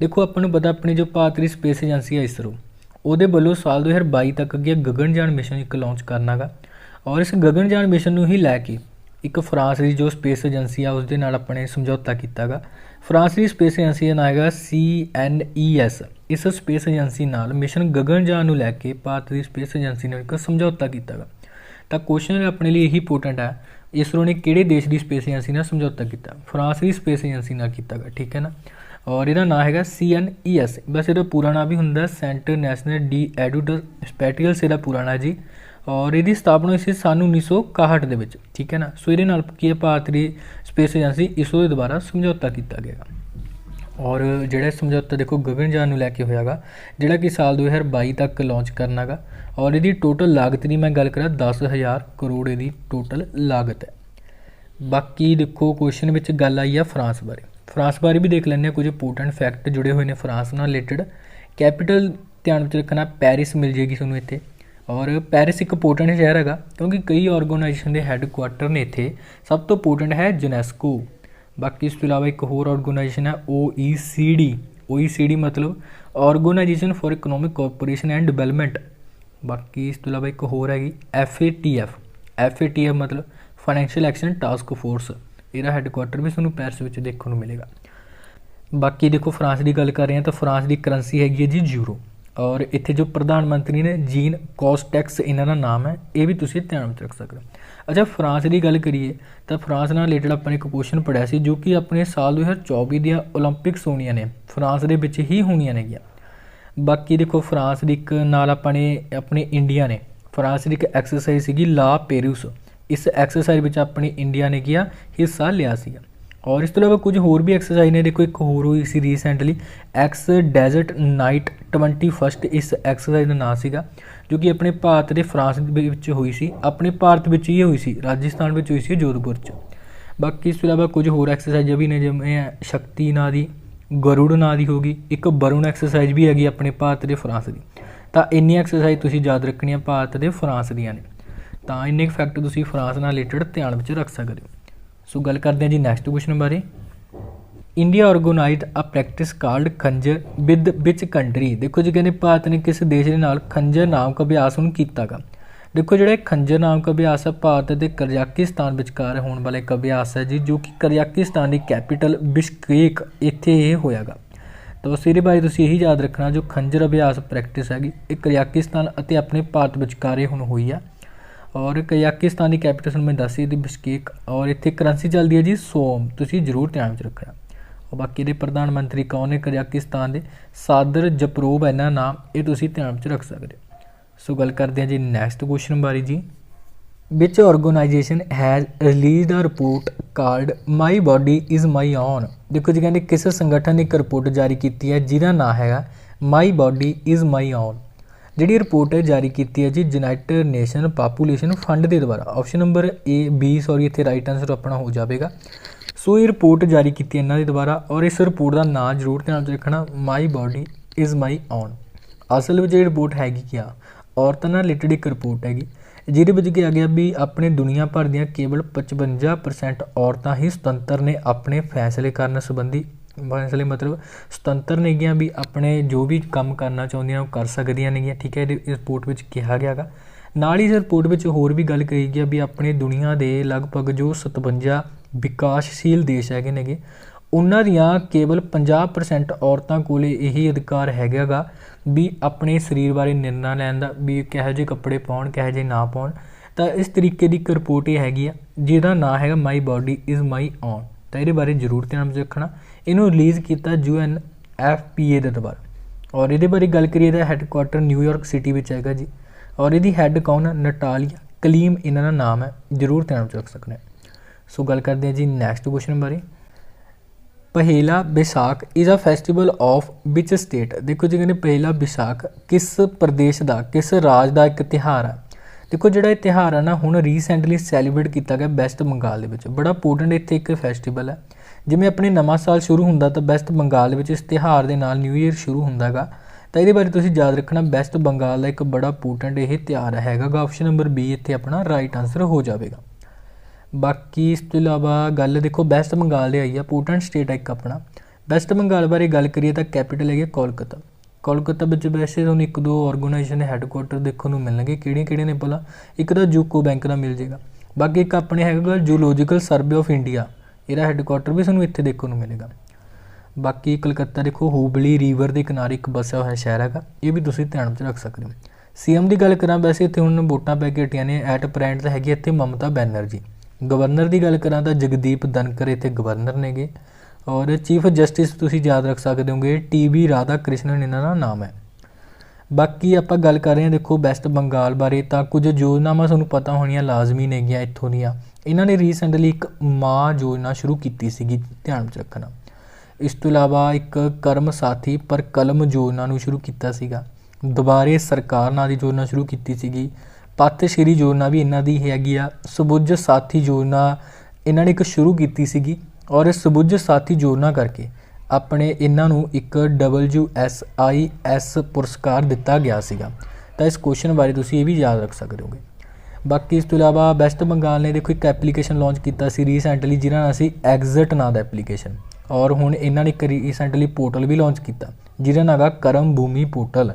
ਦੇਖੋ ਆਪਾਂ ਨੂੰ ਪਤਾ ਆਪਣੀ ਜੋ ਭਾਰਤ ਦੀ ਸਪੇਸ ਏਜੰਸੀ ਹੈ ISRO ਉਹਦੇ ਵੱਲੋਂ ਸਾਲ 2022 ਤੱਕ ਅੱਗੇ ਗਗਨਯਾਨ ਮਿਸ਼ਨ ਇੱਕ ਲਾਂਚ ਕਰਨਾ ਗਾ ਔਰ ਇਸ ਗਗਨਯਾਨ ਮਿਸ਼ਨ ਨੂੰ ਹੀ ਲੈ ਕੇ ਇੱਕ ਫਰਾਂਸ ਦੀ ਜੋ ਸਪੇਸ ਏਜੰਸੀ ਆ ਉਸ ਦੇ ਨਾਲ ਆਪਣੇ ਸਮਝੌਤਾ ਕੀਤਾ ਗਾ। ਫਰਾਂਸ ਦੀ ਸਪੇਸ ਏਜੰਸੀ ਦਾ ਨਾਮ ਹੈਗਾ CNES। ਇਸ ਸਪੇਸ ਏਜੰਸੀ ਨਾਲ ਮਿਸ਼ਨ ਗਗਨਯਾਨ ਨੂੰ ਲੈ ਕੇ ਭਾਰਤ ਦੀ ਸਪੇਸ ਏਜੰਸੀ ਨੇ ਇੱਕ ਸਮਝੌਤਾ ਕੀਤਾ ਗਾ। ਤਾਂ ਕੁਐਸਚਨ ਆਪਣੇ ਲਈ ਇਹੀ ਇੰਪੋਰਟੈਂਟ ਹੈ ISRO ਨੇ ਕਿਹੜੇ ਦੇਸ਼ ਦੀ ਸਪੇਸ ਏਜੰਸੀ ਨਾਲ ਸਮਝੌਤਾ ਕੀਤਾ, ਫਰਾਂਸ ਦੀ ਸਪੇਸ ਏਜੰਸੀ ਨਾਲ ਕੀਤਾ ਗਾ। ਠੀਕ ਹੈ ਨਾ, ਔਰ ਇਹਦਾ ਨਾਮ ਹੈਗਾ CNES। ਬਸ ਇਹਦਾ ਪੂਰਾ ਨਾਮ ਵੀ ਹੁੰਦਾ ਸੈਂਟਰ ਨੈਸ਼ਨਲ ਡੀ ਐਡੂਟਰ ਸਪੈਟੀਅਲਸ ਇਹਦਾ ਪੂਰਾ ਨਾਮ ਜੀ ਔਰ ਇਹਦੀ ਸਥਾਪਨਾ ਹੋਈ ਸੀ ਸੰਨ 1961 ਦੇ ਵਿੱਚ। ਠੀਕ ਹੈ ਨਾ, ਸੋ ਇਹਦੇ ਨਾਲ ਕੀ ਹੈ ਭਾਰਤ ਦੀ ਸਪੇਸ ਏਜੰਸੀ ISRO ਦੇ ਦੁਆਰਾ ਸਮਝੌਤਾ ਕੀਤਾ ਗਿਆ ਔਰ ਜਿਹੜਾ ਸਮਝੌਤਾ ਦੇਖੋ ਗਗਨਯਾਨ ਨੂੰ ਲੈ ਕੇ ਹੋਇਆ ਗਾ ਜਿਹੜਾ ਕਿ ਸਾਲ 2022 ਤੱਕ ਲਾਂਚ ਕਰਨਾ ਗਾ ਔਰ ਇਹਦੀ ਟੋਟਲ ਲਾਗਤ ਦੀ ਮੈਂ ਗੱਲ ਕਰਾਂ 10,000 ਕਰੋੜ ਇਹਦੀ ਟੋਟਲ ਲਾਗਤ ਹੈ। ਬਾਕੀ ਦੇਖੋ ਕੁਐਸਚਨ ਵਿੱਚ ਗੱਲ ਆਈ ਆ ਫਰਾਂਸ ਬਾਰੇ। ਫਰਾਂਸ ਬਾਰੇ ਵੀ ਦੇਖ ਲੈਂਦੇ ਹਾਂ, ਕੁਝ ਇੰਪੋਰਟੈਂਟ ਫੈਕਟ ਜੁੜੇ ਹੋਏ ਨੇ ਫਰਾਂਸ ਨਾਲ ਰਿਲੇਟਡ। ਕੈਪੀਟਲ ਧਿਆਨ ਵਿੱਚ ਰੱਖਣਾ ਪੈਰਿਸ ਮਿਲ ਜਾਏਗੀ ਤੁਹਾਨੂੰ ਇੱਥੇ ਔਰ ਪੈਰਿਸ ਇੱਕ ਇੰਪੋਰਟੈਂਟ ਸ਼ਹਿਰ ਹੈਗਾ ਕਿਉਂਕਿ ਕਈ ਆਰਗੇਨਾਈਜੇਸ਼ਨ ਦੇ ਹੈੱਡਕੁਆਟਰ ਨੇ ਇੱਥੇ। ਸਭ ਤੋਂ ਇੰਪੋਰਟੈਂਟ ਹੈ UNESCO। ਬਾਕੀ ਇਸ ਤੋਂ ਇਲਾਵਾ ਇੱਕ ਹੋਰ ਆਰਗੇਨਾਈਜੇਸ਼ਨ ਹੈ OECD ਮਤਲਬ organisation for economic cooperation and development. ਬਾਕੀ ਇਸ ਤੋਂ ਇਲਾਵਾ ਇੱਕ ਹੋਰ ਹੈਗੀ FATF ਮਤਲਬ ਫਾਈਨੈਂਸ਼ੀਅਲ ਐਕਸ਼ਨ ਟਾਸਕ ਫੋਰਸ। ਇਹਦਾ ਹੈੱਡਕੁਆਟਰ ਵੀ ਤੁਹਾਨੂੰ ਪੈਰਿਸ ਵਿੱਚ ਦੇਖਣ ਨੂੰ ਮਿਲੇਗਾ। ਬਾਕੀ ਦੇਖੋ ਫਰਾਂਸ ਦੀ ਗੱਲ ਕਰ ਰਹੇ ਹਾਂ ਤਾਂ ਫਰਾਂਸ ਦੀ ਕਰੰਸੀ ਹੈਗੀ ਹੈ ਜੀ ਯੂਰੋ ਔਰ ਇੱਥੇ ਜੋ ਪ੍ਰਧਾਨ ਮੰਤਰੀ ਨੇ ਜੀਨ ਕੋਸਟੈਕਸ ਇਹਨਾਂ ਦਾ ਨਾਮ ਹੈ, ਇਹ ਵੀ ਤੁਸੀਂ ਧਿਆਨ ਵਿੱਚ ਰੱਖ ਸਕਦੇ ਹੋ। अच्छा फ्रांस की गल करिए तो फ्रांस नाल रिलेटेड अपने एक क्वेश्चन पढ़िया सी जो कि अपने साल 2024 ਦੀਆਂ ओलंपिक्स होनियां ने फ्रांस ਦੇ ਵਿੱਚ ਹੀ ਹੋਣੀਆਂ ਨੇਗੀਆਂ। बाकी देखो फ्रांस ਦੀ ਇੱਕ ਨਾਲ ਆਪਣੇ ਇੰਡੀਆ ਨੇ फ्रांस ਦੀ ਇੱਕ ਐਕਸਰਸਾਈਜ਼ ਸੀਗੀ ਲਾ पेरूस। इस एक्सरसाइज ਵਿੱਚ ਆਪਣੇ इंडिया ने किया हिस्सा लिया ਸੀਗਾ। और इस तो इलावा कुछ होर भी एक्सरसाइज ने देखो एक होर हुई सी रीसेंटली एक्स डेजर्ट नाइट 21 इस एक्सरसाइज का नाम सीगा जो कि अपने भारत के फ्रांस विच हुई सी, अपने भारत विच ही हुई सी, राजस्थान विच हुई सी जोधपुर च। बाकी इस तो इलावा कुछ होर एक्सरसाइज भी ने जिवें शक्ति नां दी, गरुड़ नां दी होगी, एक वरुण एक्सरसाइज भी हैगी अपने भारत के फ्रांस की। तो इन्नी एक्सरसाइज तुसीं याद रखनी भारत के फ्रांस दियां ने। तो इन्ने फैक्ट तुसीं फ्रांस नाल रिलेटेड ध्यान में रख सकते हो। सो गल करते हैं जी नैक्सट क्वेश्चन बारे। India organize a practice called Khanjar with which country. देखो जी कहते भारत ने किस देश के नाल खंजर नाम का अभ्यास हूँ किया गा। देखो जो खंजर नाम का अभ्यास है भारत के कजाकिस्तान विचकार होने वाला एक अभ्यास है जी जो कि कजाकिस्तान की कैपिटल बिश्केक इत्थे होया गा। तो बस ये बारे तुसीं यही याद रखना जो खंजर अभ्यास प्रैक्टिस हैगी एक कजाकिस्तान और अपने भारत विचकार हुण हुई है। और कजाकिस्तान की कैपिटल मैं दस दी बिश्केक और इत्थे करंसी चलती है जी सोम, तुसीं जरूर ध्यान में रखना। और बाकी ये प्रधानमंत्री कौन है कजाकिस्तान के सादर जपरोव इन्ना नाम ये तुसीं ध्यान में रख सकते हो। सो गल करते हैं जी नैक्सट क्वेश्चन बारे जी। Which organisation has release a report called my body is my own. देखो जी कहते किस संगठन ने एक रिपोर्ट जारी की है जिसका नाम है my body is my own. जी रिपोर्ट है जारी की है जी यूनाइटेड नेशन पापूलेशन फंड के द्वारा। Option number A B sorry इतने राइट आंसर अपना हो जाएगा। सो ये रिपोर्ट जारी की इन्हों के द्वारा और इस रिपोर्ट का नाम जरूर ध्यान रखना माई बॉडी इज़ माई ओन। असल में ये रिपोर्ट हैगी क्या औरतों नाल रिलेटेड एक रिपोर्ट हैगी जिहदे विच कहा गया भी अपने दुनिया भर दियां केवल 55% औरतां ही सुतंत्र ने अपने फैसले करने संबंधी फैसले मतलब सुतंत्र ने गया भी अपने जो भी काम करना चाहदियां कर सकदियां ने। ठीक है इस रिपोर्ट में कहा गया गा। नाल ही इस रिपोर्ट में होर भी गल कही गई भी अपने दुनिया के लगभग जो 57 विकासशील देश हैगे ने उन्हां दियां केवल 50% औरतां कोले यही अधिकार हैगा गा भी अपने शरीर बारे निर्णय लैण दा भी किहो जिहे कपड़े पाउण किहो जिहे ना पाउण। तो इस तरीके की एक रिपोर्ट ये हैगी आ जिहदा नाम है my body is my own. तो ये बारे जरूर ध्यान में रखना। इनू रिलीज़ किया UNFPA के द्वारा। और ये बारे गल करिए तो हैडकुआटर न्यूयॉर्क सिटी में हैगा जी। और यदी हैड कौन है नटालिया कलीम इन्हां दा नाम है, जरूर ध्यान में रख सकते हैं। सो गल करते हैं जी नैक्सट क्वेश्चन बारे। Pohela Boishakh is a festival of which state. देखो जी कहते पहेला बैसाख किस प्रदेश का किस राज का एक त्यौहार है। देखो जो त्यौहार है ना हुण रीसेंटली सैलीब्रेट किया गया वैस्ट बंगाल के बड़ा इंपोर्टेंट इत्थे एक फैसटिवल है। जिवें अपने नवां साल शुरू होंदा तो वैस्ट बंगाल में इस त्यौहार के नाल न्यू ईयर शुरू होंदा गा। तो ये बारे तुसीं याद रखना वैस्ट बंगाल का एक बड़ा इंपोर्टेंट यह त्यौहार हैगा। ऑप्शन नंबर बी इत्थे अपना राइट आंसर हो जाएगा। बाकी इस तो इलावा गल देखो वैस्ट बंगाल आई है इंपोर्टेंट स्टेट है एक अपना। वैस्ट बंगाल बारे गल करिए तो कैपिटल है कोलकाता। कोलकाता में वैसे तुहानूं एक दो ऑर्गेनाइजेशन हैडकुआटर देखने मिलणगे किहड़े ने भला एक तो यूको बैंक का मिल जाएगा। बाकी एक अपने हैगा जूलॉजिकल सर्वे ऑफ इंडिया इसका हैडकुआटर भी तुहानूं इत्थे देखने मिलेगा। बाकी कलकत्ता देखो हुबली रिवर के किनारे एक बसा हुआ शहर है ये भी तुसीं ध्यान में रख सकते हो। CM की गल करा वैसे इत्थे हुण वोटां पै के हटियां ने एट प्रेजेंट हैगी इत्थे ममता बैनर्जी। गवर्नर की गल करा तो जगदीप धनकर इत्थे गवर्नर ने। और चीफ जस्टिस तुसीं याद रख सकते होंगे TB राधा कृष्णन इन्हां दा नाम है। बाकी आप गल कर रहे हैं देखो वैस्ट बंगाल बारे तो कुछ योजनावां तुहानूं पता होणियां लाजमी नेगियां इत्थों दियां। इन्हां ने रीसेंटली एक माँ योजना शुरू की सीगी ध्यान में रखना। इस तो इलावा एक कर्म साथी पर कलम योजना नूं शुरू किया सीगा। दुबारे सरकार नां दी योजना शुरू की सीगी। पथ श्री योजना भी इन्हां दी हैगी आ। सबुज साथी योजना इन्हां ने एक शुरू की सीगी और इस सबुज साथी योजना करके अपने इन्हां नूं एक WSIS पुरस्कार दिता गया सीगा। तो इस क्वेश्चन बारे तुसीं ये भी याद रख सकते होगे। बाकी इस तो इलावा वैस्ट बंगाल ने देखो एक एप्लीकेशन लॉन्च किया रीसेंटली जिन्हां नाम सी एग्जिट नाम का एप्लीकेशन। और हुण इन्हां ने एक रीसेंटली पोर्टल भी लॉन्च किया जिहदा नाम है करम भूमि पोर्टल।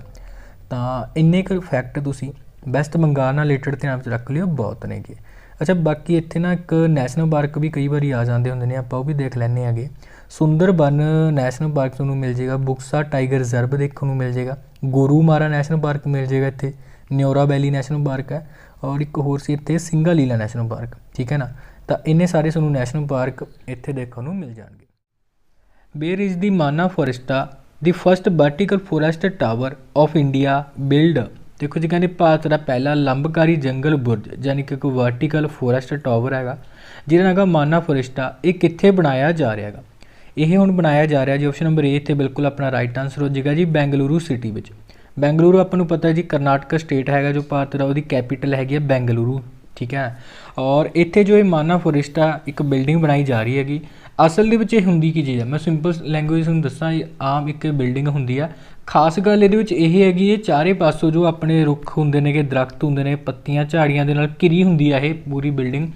तो इन्ने क फैक्ट तुसीं वैस्ट बंगाल नाल रिलेटेड ध्यान में रख लियो बहुत ने। अच्छा बाकी इत्थे ना एक नैशनल पार्क भी कई बार आ जाते होंगे ने आपां भी देख लैने आगे। सुंदरबन नैशनल पार्क तुहानूं मिल जाएगा। बुक्सा टाइगर रिजर्व देखने को मिल जाएगा। गोरूमारा नैशनल पार्क मिल जाएगा इत्थे। न्योरा वैली नैशनल पार्क है और एक होर सी इत्थे सिंगालीला नैशनल पार्क, ठीक है ना। तो इन्ने सारे सानूं नैशनल पार्क इत्थे देखने को मिल जाएंगे। वेयर इज़ दी माना Foresta the first vertical forest tower of India build. देखो जी कहते भारत का पहला लंबकारी जंगल बुर्ज यानी कि कोई वर्टिकल फॉरेस्ट टावर हैगा जिहदा नाम माना फॉरेस्टा, ये कित्थे बनाया जा रहा है। ये हुण बनाया जा रहा जी ऑप्शन नंबर ए इत्थे बिल्कुल अपना राइट आंसर हो जाएगा जी, बेंगलुरु सिटी विच। बेंगलुरु आपां नूं पता है जी कर्नाटक स्टेट हैगा जो भारत का, उहदी कैपीटल हैगी बेंगलुरु, ठीक है। और इत्थे जो ये माना फॉरेस्टा एक बिल्डिंग बनाई जा रही हैगी, असल दे विच ये हुंदी की चीज़ है, मैं सिंपल लैंगुएज तुहानूं दस्सां, आम एक बिल्डिंग हुंदी आ। खास गल इहदे विच यही हैगी ये चारे पासों जो अपने रुख हुंदे ने, दरख्त हुंदे ने, पत्तियां झाड़ियां दे नाल घिरी हुंदी है ये पूरी बिल्डिंग।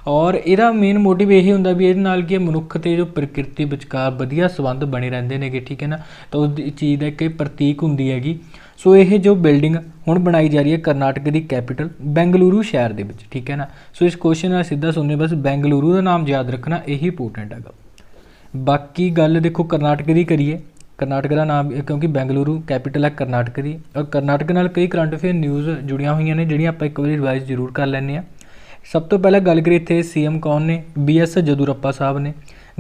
और ਇਹਦਾ मेन मोटिव यही ਹੁੰਦਾ भी ਇਹਦੇ ਨਾਲ ਕਿ ਮਨੁੱਖ ਤੇ ਜੋ ਪ੍ਰਕਿਰਤੀ ਵਿਚਕਾਰ ਵਧੀਆ ਸੰਬੰਧ ਬਣੇ ਰਹਿੰਦੇ ਨੇਗੇ, ਠੀਕ ਹੈ ਨਾ। ਤਾਂ ਉਸ ਚੀਜ਼ ਦਾ ਇੱਕ ਪ੍ਰਤੀਕ ਹੁੰਦੀ ਹੈਗੀ। ਸੋ ਇਹ ਜੋ ਬਿਲਡਿੰਗ ਹੁਣ ਬਣਾਈ ਜਾ ਰਹੀ ਹੈ ਕਰਨਾਟਕ ਦੀ ਕੈਪੀਟਲ ਬੈਂਗਲੁਰੂ ਸ਼ਹਿਰ ਦੇ ਵਿੱਚ, ਠੀਕ ਹੈ ਨਾ। ਸੋ ਇਸ ਕੁਐਸਚਨ ਨਾਲ ਸਿੱਧਾ ਸੁਣਨੇ ਬਸ ਬੈਂਗਲੁਰੂ ਦਾ ਨਾਮ ਯਾਦ ਰੱਖਣਾ, ਇਹੀ ਇੰਪੋਰਟੈਂਟ ਹੈਗਾ। ਬਾਕੀ ਗੱਲ ਦੇਖੋ ਕਰਨਾਟਕ ਦੀ ਕਰੀਏ, ਕਰਨਾਟਕ ਦਾ ਨਾਮ ਕਿਉਂਕਿ ਬੈਂਗਲੁਰੂ ਕੈਪੀਟਲ ਹੈ ਕਰਨਾਟਕ ਦੀ, ਔਰ ਕਰਨਾਟਕ ਨਾਲ ਕਈ ਕਰੰਟ ਅਫੇਅਰ ਨਿਊਜ਼ ਜੁੜੀਆਂ ਹੋਈਆਂ ਨੇ ਜਿਹੜੀਆਂ ਆਪਾਂ ਇੱਕ ਵਾਰੀ ਰਿਵਾਈਜ਼ ਜ਼ਰੂਰ ਕਰ ਲੈਂਦੇ ਹਾਂ। सब तो पहले गल करिए इत्थे CM कौन ने, BS जदूरप्पा साहब ने।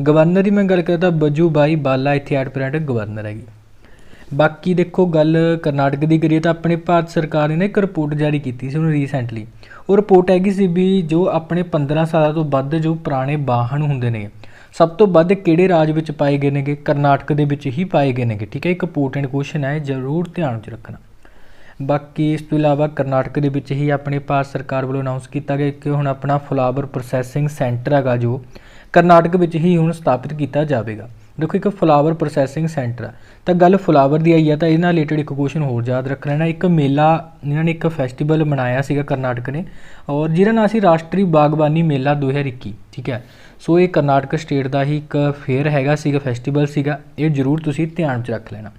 गवर्नर की मैं गल करता वजूभाई वाला इत्थे एट प्रेजेंट गवर्नर हैगी। बाकी देखो गल करनाटक की करिए तो अपने भारत सरकार ने एक रिपोर्ट जारी की थी रीसेंटली। वो रिपोर्ट हैगी सी भी जो अपने 15 साल तो वध जो पुराने वाहन होंदे ने सब तो वध किहड़े राज विच पाए गए ने, करनाटक दे विच ही पाए गए ने, ठीक है। एक इंपोर्टेंट क्वेश्चन है, जरूर ध्यान च रखना। बाकी इस तो इलावा करनाटक के विच ही अपने भारत सरकार वालों अनाउंस किया गया कि हुण अपना फ्लावर प्रोसैसिंग सेंटर हैगा जो करनाटक विच ही हुण स्थापित किया जाएगा। देखो एक फ्लावर प्रोसैसिंग सेंटर है तो गल फ्लावर की आई है, तो इस रिलेटेड एक क्वेश्चन होर याद रख लेना। एक मेला इन्होंने एक फैसटिवल मनाया सीगा करनाटक ने, और जिहदा नाम सी राष्ट्रीय बागबानी मेला 2021, ठीक है। सो ये करनाटक स्टेट का ही एक फेयर हैगा सीगा, फैसटिवल सीगा, ये जरूर तुसीं ध्यान च रख लेना।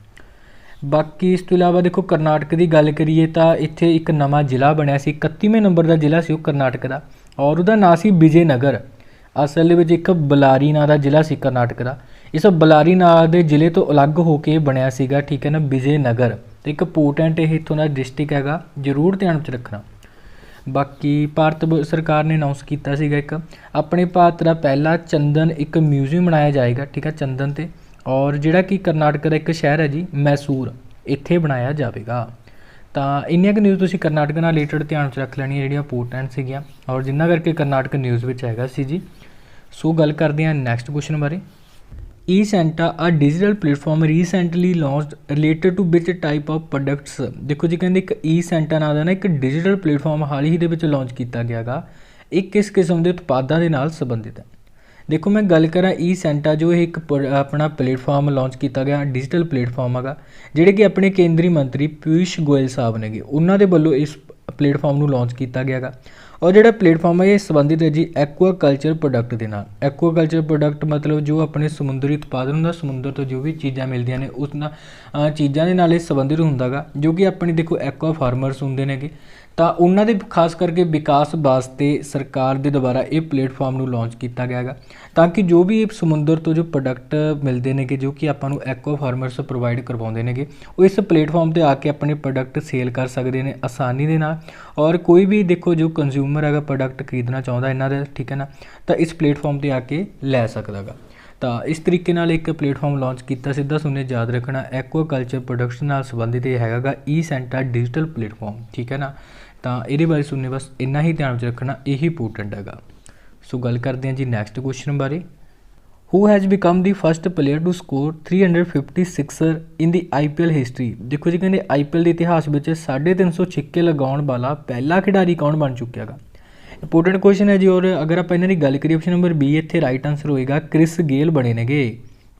बाकी इस तो इलावा देखो करनाटक की गल करिए तो इत्थे एक नवा जिला बनया सी, 31वें नंबर का जिला सी करनाटक का, और उसका नाम सी विजयनगर। असल में एक बलारी नाम का जिला सी करनाटक का, इस बलारी नाम के जिले तो अलग होके बनया सीगा, ठीक है ना, विजयनगर। तो एक इंपोर्टेंट ये इत्थों का डिस्ट्रिक्ट हैगा, जरूर ध्यान च रखना। बाकी भारत सरकार ने अनाउंस किया सीगा एक अपने भारत का पहला चंदन एक म्यूजियम बनाया जाएगा, ठीक है, चंदन ते, और जिहड़ा कि करनाटक का एक शहर है जी मैसूर, इत्थे बनाया जाएगा। तो इन्नियां क न्यूज़ तुसीं करनाटक नाल रिलेटेड ध्यान च रख लैणियां जिहड़ियां इंपोर्टेंट सीगियां, और जिन्ना करके करनाटक न्यूज़ विच हैगा सी जी। सो गल करदे हां नैक्सट क्वेश्चन बारे। E Santa a digital platform recently launched related to which type of products. देखो जी कहते एक ई सेंटा नाम का ना एक डिजिटल प्लेटफॉर्म हाल ही दे विच लॉन्च किया गया गा, एक किस किस्म के उत्पादों के नाल संबंधित है। देखो मैं गल करा ई सेंटा जो एक अपना प्लेटफॉर्म लॉन्च किया गया डिजिटल प्लेटफॉर्म है जिहड़े कि अपने केंद्रीय मंत्री पीयूष गोयल साहब ने उन्होंने दे वल्लों इस प्लेटफॉर्म को लॉन्च किया गया गा। और जो प्लेटफॉर्म है ये संबंधित है जी एक्वाकल्चर प्रोडक्ट के नाल। एक्वाकल्चर प्रोडक्ट मतलब जो अपने समुद्री उत्पादन होंदा, समुद्र तो जो भी चीज़ां मिलदियां ने उस चीज़ां दे नाल संबंधित हुंदा गा, जो कि अपने देखो एक्वा फार्मर्स हुंदे ने, तो उन्होंने खास करके विकास वास्ते सरकार के द्वारा ये प्लेटफॉर्म को लॉन्च किया गया है, ताकि जो भी समुद्र तो जो प्रोडक्ट मिलते हैं जो कि आपको एक्वा फार्मर्स प्रोवाइड करवाते हैं वो इस प्लेटफॉर्म पर आके अपने प्रोडक्ट सेल कर सकते हैं आसानी के नाल। और कोई भी देखो जो कंज्यूमर है प्रोडक्ट खरीदना चाहता इन्हों का, ठीक है ना, तो इस प्लेटफॉर्म पर आके लै सकता गा। तो इस तरीके नाल एक प्लेटफॉर्म लॉन्च किया, सीधा सुनने याद रखना एक्वाकल्चर प्रोडक्ट्स नाल संबंधित ये हैगा ई सेंटा डिजिटल प्लेटफॉर्म, ठीक है ना। तो ये बारे सुनने बस इन्ना ही ध्यान रखना, यही इंपोर्टेंट है। सो गल करते हैं जी नैक्सट क्वेश्चन बारे। Who has become the first player to score 356 in the IPL history. देखो जी कहते IPL के इतिहास में 350 छिक्के लगाने वाला पहला खिडारी कौन बन चुका है, इंपोर्टेंट क्वेश्चन है जी। और अगर आप इन्हों की गल करिए ऑप्शन नंबर बी इत्थे राइट आंसर होएगा, क्रिस गेल बने ने।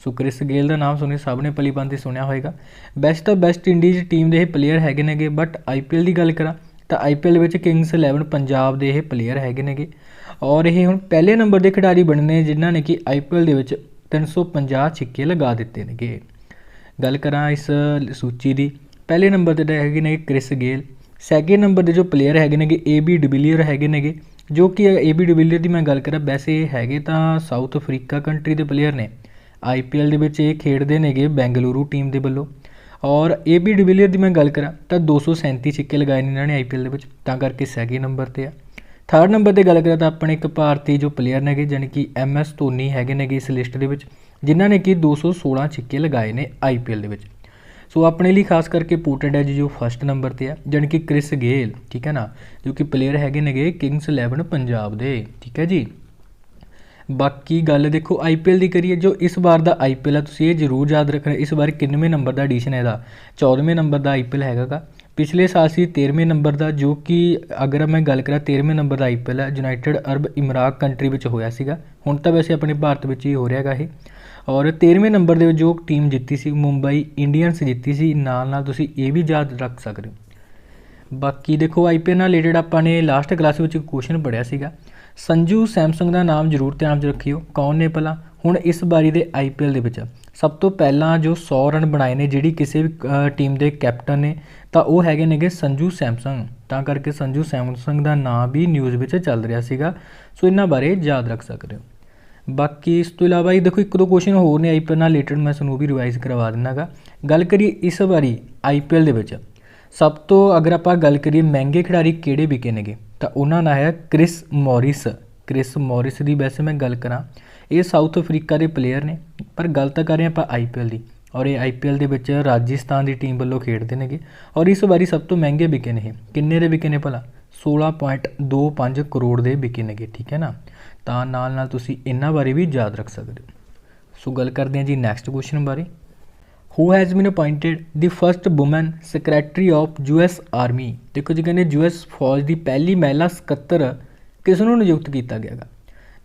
सो क्रिस गेल का नाम सुने सब ने भली भांति सुनिया होएगा। Best of West Indies team के प्लेयर है ने, बट IPL की गल करा तो IPL में किंग्स 11 पंजाब के प्लेयर है ने, और ये हुण पहले नंबर के खिडारी बनने जिन्होंने कि IPL के 350 छिक्के लगा दिते ने। गल करा इस सूची की पहले नंबर पर है ने क्रिस गेल, सैकेंड नंबर के जो प्लेयर है ने AB डिविलियर है ने, जो कि AB डिविलियर की मैं गल करा वैसे है तो साउथ अफ्रीका कंट्री के प्लेयर ने, IPL के खेडते हैं बेंगलुरु टीम के वलों। और ए बी डिविलियर की मैं गल करा तो 237 छक्के लगाए ने इन्होंने IPL के, करके सैकेंड नंबर पर है। थर्ड नंबर पर गल करा तो अपने एक भारतीय जो प्लेयर ने जानी कि MS धोनी है ने इस लिस्ट के, जिन्होंने कि 216 छक्के लगाए ने IPL के। सो अपने लिए खास करके इंपोर्टेंट है जी जो फर्स्ट नंबर पर है, जानी कि क्रिस गेल, ठीक है ना, जो कि प्लेयर है ने किंग्स 11 पंजाब दे, ठीक है जी। बाकी गल देखो IPL की करिए, जो इस बार का IPL है तुसीं ये जरूर याद रखना, इस बार किन्नवें नंबर का एडिशन है, 14वें नंबर का IPL हैगा। पिछले साल से 13वें नंबर का, जो कि अगर मैं गल करा 13वें नंबर का IPL है यूनाइटेड अरब इमरात कंट्री में होया सीगा, हुण तां वैसे अपने भारत में ही हो रहा है। और 13वें नंबर के जो टीम जीती सी मुंबई इंडियंस जीती सी, नाल तुसीं ये भी याद रख सकते हो। बाकी देखो IPL नाल रिलेटेड आपने लास्ट क्लास में क्वेश्चन पढ़िया सीगा, संजू सैमसंग का नाम जरूर ध्यान रखियो, कौन ने भला हुण इस बारी के IPL के सब तो पहला जो 100 रन बनाए ने जिहड़ी किसी भी टीम के कैप्टन ने, तो वो है ने संजू सैमसंग, तां करके संजू सैमसंग का नाम भी न्यूज़ में चल रहा सीगा। सो इन्हां बारे याद रख सकते हो। बाकी इस तो इलावा ही देखो एक दो क्वेश्चन होर ने IPL नाल रिलेटेड, मैं तुहानूं भी रिवाइज करवा दिना गा। गल करिए इस बारी IPL दे विच सब तो अगर आप गल करिए महंगे खिडारी किहड़े विके ने, तो उन्होंने नाम है क्रिस मॉरिस। क्रिस मॉरिस की वैसे मैं गल करा, ये साउथ अफ्रीका के प्लेयर ने, पर गल तो कर रहे हैं आप IPL की, और ये IPL के राजस्थान की टीम वालों खेडते हैं। और इस बारी सब तो महंगे विके ने, किन्ने दे विके ने भला 16.25 करोड़ के विके ने, ठीक है ना। तो नाल तुसीं इन्हां बारे भी याद रख सकते हो। सो गल करते हैं जी नैक्सट क्वेश्चन बारे, who has been appointed the first woman secretary of US army. देखो जी कहने US फौज की पहली महिला सकत्तर किसनों नियुक्त किया गया।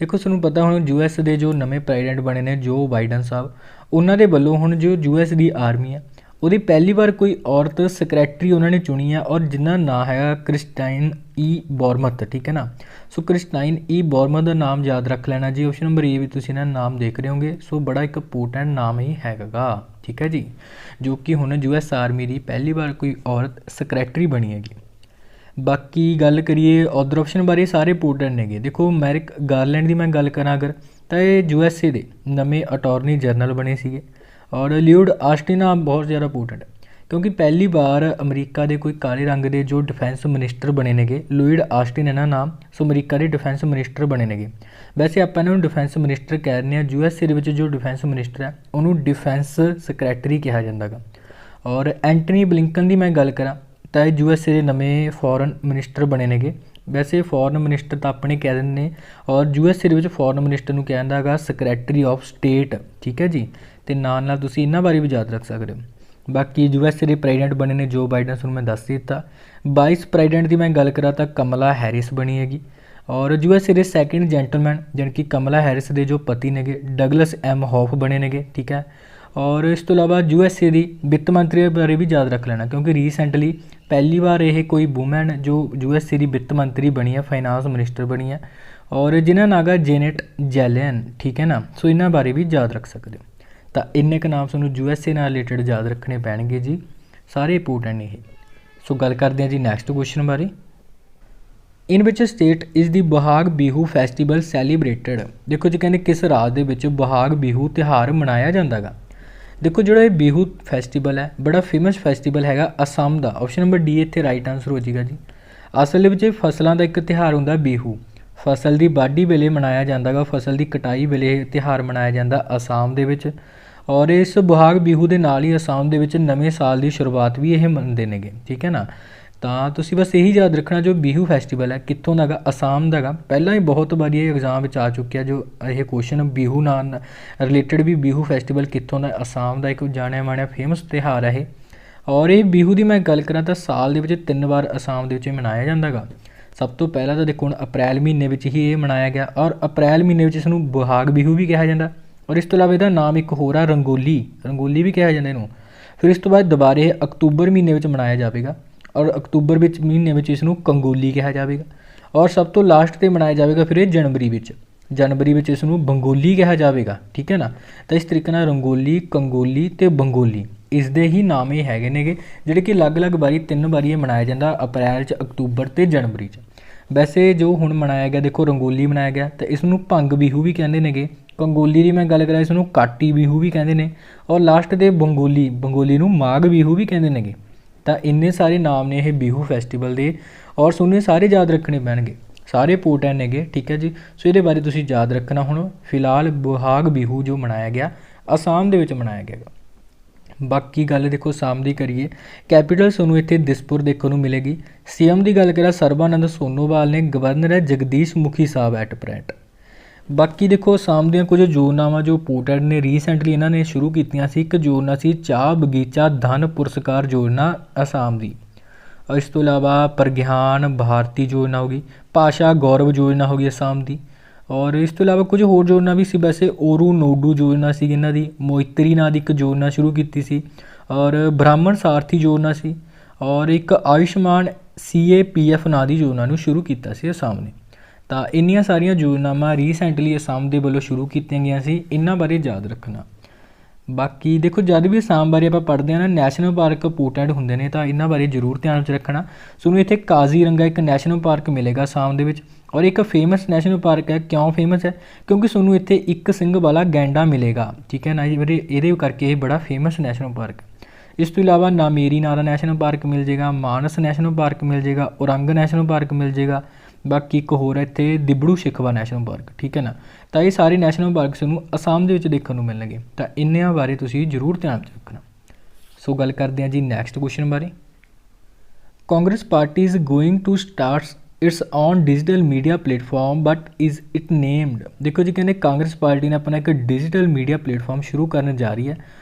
देखो तुहानूं पता हुण US के जो नवे प्रेजिडेंट बने ने जो बाइडन साहब, उन्होंने वालों हुण जो US की आर्मी है वो पहली बार कोई औरत सैक्रटरी उन्होंने चुनी है, और जिन्ना नाम है क्रिस्टाइन E बॉर्मथ, ठीक है ना। सो क्रिस्टाइन E बॉर्मथ का नाम याद रख लेना जी। ऑप्शन नंबर ए भी तुसीं ना नाम देख रहे होंगे, सो बड़ा एक इंपोर्टेंट नाम ही हैगा, ठीक है जी, जो कि हुण US आर्मी की पहली बार कोई औरत सैक्रटरी बनी हैगी। बाकी गल करिए अदर ऑप्शन बारे, सारे इंपोर्टेंट ने। देखो मैरिक गारलैंड की मैं गल करा अगर, तो ये USA के नवे अटॉर्नी जनरल बने सीगे। और लियोड आस्टिन नाम बहुत ज़्यादा इंपोर्टेंट है, क्योंकि पहली बार अमरीका के कोई काले रंग के जो डिफेंस मिनिस्टर बने ने, लुइड आस्टिन है ना नाम, सो अमरीका के डिफेंस मिनिस्टर बने ने। वैसे आप इन्होंने डिफेंस मिनिस्टर कह रहे हैं, USA के जो डिफेंस मिनिस्टर है उन्होंने डिफेंस सैक्रटरी कहा जाता है। और एंटनी ब्लिंकन की मैं गल करा तो USA के नवे फॉरन मिनिस्टर बने ने। वैसे फॉरन मिनिस्टर तो अपने कह देंगे, और USA के फॉरन मिनिस्टर को कहता है सैक्रटरी ऑफ स्टेट, ठीक है जी। तो नाल तुसीं इन्हां बारे भी याद रख सकते हो। बाकी USA के प्रेजिडेंट बने ने जो बाइडन, सुन मैं दस दिता। वाइस प्रेजिडेंट की मैं गल करा तो कमला हैरिस बनी हैगी। और USA के सैकेंड जेंटलमैन जानी कि कमला हैरिस के जो पति ने डगलस M हॉफ बने ने, ठीक है। और इस तो इलावा USA की वित्त मंत्री बारे भी याद रख लेना, क्योंकि रीसेंटली पहली बार ये कोई वूमैन जो USA की वित्त मंत्री बनी है, फाइनांस मिनिस्टर बनी है, और जिन्होंने नाम है जेनेट जेलन, ठीक है ना। सो इन्होंने बारे भी याद रख सकते हो। तो इन्ने क नाम सूँ USA नाल रिलेटेड याद रखने पैणगे जी, सारे इंपोर्टेंट ने। सो गल करते हैं जी नैक्सट क्वेश्चन बारे, in which state is the Bohag Bihu festival celebrated. देखो जी कहने किस राज के बहाग बिहू त्यौहार मनाया जाता है। देखो जो ये बिहू फैसटीवल है बड़ा फेमस फैसटीवल है असम का। ऑप्शन नंबर डी इत्थे राइट आंसर हो जाएगा जी। असल में फसलों का एक त्यौहार होंदा बिहू, फसल की वाढी वेले मनाया जाता है, फसल की कटाई वेले त्यौहार मनाया जाता असम दे विच। और इस बहाग बिहू के नाल ही असम दे विच नवें साल की शुरुआत भी ये मनते हैं, ठीक है ना। तो तुसीं बस यही याद रखना जो बिहू फैसटीवल है कित्थों दा असम दा। पहला ही बहुत बारी ये एग्जाम आ चुकिया जो यह क्वेश्चन बिहू नाल रिलेटेड भी, बिहू फैसटीवल कित्थों दा, असम का एक जाने माने फेमस त्यौहार है। और ये बिहू की मैं गल करा तो साल के 3 बार असम के मनाया जाता है। सब तो पहला तो देखो अप्रैल महीने में ही ये मनाया गया, और अप्रैल महीने में इसनूं बहाग बिहू भी कहा जाता। और इस तो इलावा इसका नाम एक होर आ रंगोली, रंगोली भी कहा जाता इनू। फिर इस तो बाद दोबारे अक्तूबर महीने में मनाया जाएगा, और अक्तूबर महीने में इसनूं कंगोली कहा जाएगा। और सब तो लास्ट से मनाया जाएगा फिर ये जनवरी में इसनूं बंगोली कहा जाएगा, ठीक है ना। तो इस तरीके नाल रंगोली, कंगोली तो बंगोली इसके ही नाम ही है ने, जिहड़े कि अलग अलग बारी 3 बारी ये मनाया जाता, अप्रैल अक्तूबर तो जनवरी। वैसे जो हुण मनाया गया देखो रंगोली मनाया गया, तो इसनूं भंग बिहू भी कहते हैं, ਕੰਗੋਲੀ ਦੀ ਮੈਂ ਗੱਲ ਕਰਾਂ ਇਸ ਨੂੰ ਕਾਟੀ ਬਿਹੂ ਵੀ ਕਹਿੰਦੇ ਨੇ, ਔਰ ਲਾਸਟ ਤੇ ਬੰਗੋਲੀ ਨੂੰ ਮਾਘ ਬਿਹੂ ਵੀ ਕਹਿੰਦੇ ਨੇਗੇ। ਤਾਂ ਇੰਨੇ ਸਾਰੇ ਨਾਮ ਨੇ ਇਹ ਬਿਹੂ ਫੈਸਟੀਵਲ ਦੇ, ਔਰ ਤੁਹਾਨੂੰ ਇਹ ਸਾਰੇ ਯਾਦ ਰੱਖਣੇ ਪੈਣਗੇ, ਸਾਰੇ ਇੰਪੋਰਟੈਂਟ ਨੇਗੇ, ਠੀਕ ਹੈ ਜੀ। ਸੋ ਇਹਦੇ ਬਾਰੇ ਤੁਸੀਂ ਯਾਦ ਰੱਖਣਾ। ਹੁਣ ਫਿਲਹਾਲ ਬੋਹਾਗ ਬਿਹੂ ਜੋ ਮਨਾਇਆ ਗਿਆ ਅਸਾਮ ਦੇ ਵਿੱਚ ਮਨਾਇਆ ਗਿਆ। ਬਾਕੀ ਗੱਲ ਦੇਖੋ ਅਸਾਮ ਦੀ ਕਰੀਏ, ਕੈਪੀਟਲ ਤੁਹਾਨੂੰ ਇੱਥੇ ਦਿਸਪੁਰ ਦੇਖਣ ਨੂੰ ਮਿਲੇਗੀ। ਸੀਐਮ ਦੀ ਗੱਲ ਕਰਾਂ ਸਰਬਾਨੰਦ ਸੋਨੋਵਾਲ ਨੇ, ਗਵਰਨਰ ਹੈ ਜਗਦੀਸ਼ ਮੁਖੀ ਸਾਹਿਬ ਐਟ ਪ੍ਰੈਂਟ। ਬਾਕੀ ਦੇਖੋ ਅਸਾਮ ਦੀਆਂ ਕੁਝ ਯੋਜਨਾਵਾਂ ਜੋ ਇੰਪੋਰਟੈਂਟ ਨੇ, ਰੀਸੈਂਟਲੀ ਇਹਨਾਂ ਨੇ ਸ਼ੁਰੂ ਕੀਤੀਆਂ ਸੀ। ਇੱਕ ਯੋਜਨਾ ਸੀ ਚਾਹ ਬਗੀਚਾ ਧਨ ਪੁਰਸਕਾਰ ਯੋਜਨਾ ਅਸਾਮ ਦੀ। ਇਸ ਤੋਂ ਇਲਾਵਾ ਪ੍ਰਗਿਆਨ ਭਾਰਤੀ ਯੋਜਨਾ ਹੋ ਗਈ, ਭਾਸ਼ਾ ਗੌਰਵ ਯੋਜਨਾ ਹੋ ਗਈ ਅਸਾਮ ਦੀ। ਔਰ ਇਸ ਤੋਂ ਇਲਾਵਾ ਕੁਝ ਹੋਰ ਯੋਜਨਾ ਵੀ ਸੀ, ਵੈਸੇ ਓਰੂ ਨੋਡੂ ਯੋਜਨਾ ਸੀ ਇਹਨਾਂ ਦੀ, ਮੋਇਤਰੀ ਨਾਂ ਦੀ ਇੱਕ ਯੋਜਨਾ ਸ਼ੁਰੂ ਕੀਤੀ ਸੀ, ਔਰ ਬ੍ਰਾਹਮਣ ਸਾਰਥੀ ਯੋਜਨਾ ਸੀ, ਔਰ ਇੱਕ ਆਯੁਸ਼ਮਾਨ CAPF ਨਾਂ ਦੀ ਯੋਜਨਾ ਨੂੰ ਸ਼ੁਰੂ ਕੀਤਾ ਸੀ ਅਸਾਮ ਨੇ। ਤਾਂ ਇੰਨੀਆਂ ਸਾਰੀਆਂ ਯੋਜਨਾਵਾਂ ਰੀਸੈਂਟਲੀ ਅਸਾਮ ਦੇ ਵੱਲੋਂ ਸ਼ੁਰੂ ਕੀਤੀਆਂ ਗਈਆਂ ਸੀ, ਇਹਨਾਂ ਬਾਰੇ ਯਾਦ ਰੱਖਣਾ। ਬਾਕੀ ਦੇਖੋ ਜਦ ਵੀ ਅਸਾਮ ਬਾਰੇ ਆਪਾਂ ਪੜ੍ਹਦੇ ਹਾਂ ਨਾ, ਨੈਸ਼ਨਲ ਪਾਰਕ ਇੰਪੋਰਟੈਂਟ ਹੁੰਦੇ ਨੇ, ਤਾਂ ਇਹਨਾਂ ਬਾਰੇ ਜ਼ਰੂਰ ਧਿਆਨ 'ਚ ਰੱਖਣਾ। ਤੁਹਾਨੂੰ ਇੱਥੇ ਕਾਜ਼ੀਰੰਗਾ ਇੱਕ ਨੈਸ਼ਨਲ ਪਾਰਕ ਮਿਲੇਗਾ ਅਸਾਮ ਦੇ ਵਿੱਚ, ਔਰ ਇੱਕ ਫੇਮਸ ਨੈਸ਼ਨਲ ਪਾਰਕ ਹੈ। ਕਿਉਂ ਫੇਮਸ ਹੈ? ਕਿਉਂਕਿ ਤੁਹਾਨੂੰ ਇੱਥੇ ਇੱਕ ਸਿੰਘ ਵਾਲਾ ਗੈਂਡਾ ਮਿਲੇਗਾ, ਠੀਕ ਹੈ ਨਾ ਜੀ। ਇਹਦੇ ਕਰਕੇ ਇਹ ਬੜਾ ਫੇਮਸ ਨੈਸ਼ਨਲ ਪਾਰਕ। ਇਸ ਤੋਂ ਇਲਾਵਾ ਨਾਮੇਰੀ ਨਾਂ ਦਾ ਨੈਸ਼ਨਲ ਪਾਰਕ ਮਿਲ ਜਾਏਗਾ, ਮਾਨਸ ਨੈਸ਼ਨਲ ਪਾਰਕ ਮਿਲ ਜਾਏਗਾ, ਔਰੰਗ ਨੈਸ਼ਨਲ ਪਾਰਕ ਮਿਲ ਜਾਏਗਾ। ਬਾਕੀ ਇੱਕ ਹੋਰ ਹੈ ਇੱਥੇ ਦਿਬੜੂ ਸ਼ਿਖਵਾ ਨੈਸ਼ਨਲ ਪਾਰਕ, ਠੀਕ ਹੈ ਨਾ। ਤਾਂ ਇਹ ਸਾਰੇ ਨੈਸ਼ਨਲ ਪਾਰਕ ਤੁਹਾਨੂੰ ਅਸਾਮ ਦੇ ਵਿੱਚ ਦੇਖਣ ਨੂੰ ਮਿਲਣਗੇ, ਤਾਂ ਇੰਨਿਆਂ ਬਾਰੇ ਤੁਸੀਂ ਜ਼ਰੂਰ ਧਿਆਨ 'ਚ ਰੱਖਣਾ। ਸੋ ਗੱਲ ਕਰਦੇ ਹਾਂ ਜੀ ਨੈਕਸਟ ਕੁਐਸਚਨ ਬਾਰੇ। Congress party is going to start its own digital media platform but is it named. ਦੇਖੋ ਜੀ ਕਹਿੰਦੇ ਕਾਂਗਰਸ ਪਾਰਟੀ ਨੇ ਆਪਣਾ ਇੱਕ ਡਿਜੀਟਲ ਮੀਡੀਆ ਪਲੇਟਫਾਰਮ ਸ਼ੁਰੂ ਕਰਨ ਜਾ ਰਹੀ ਹੈ,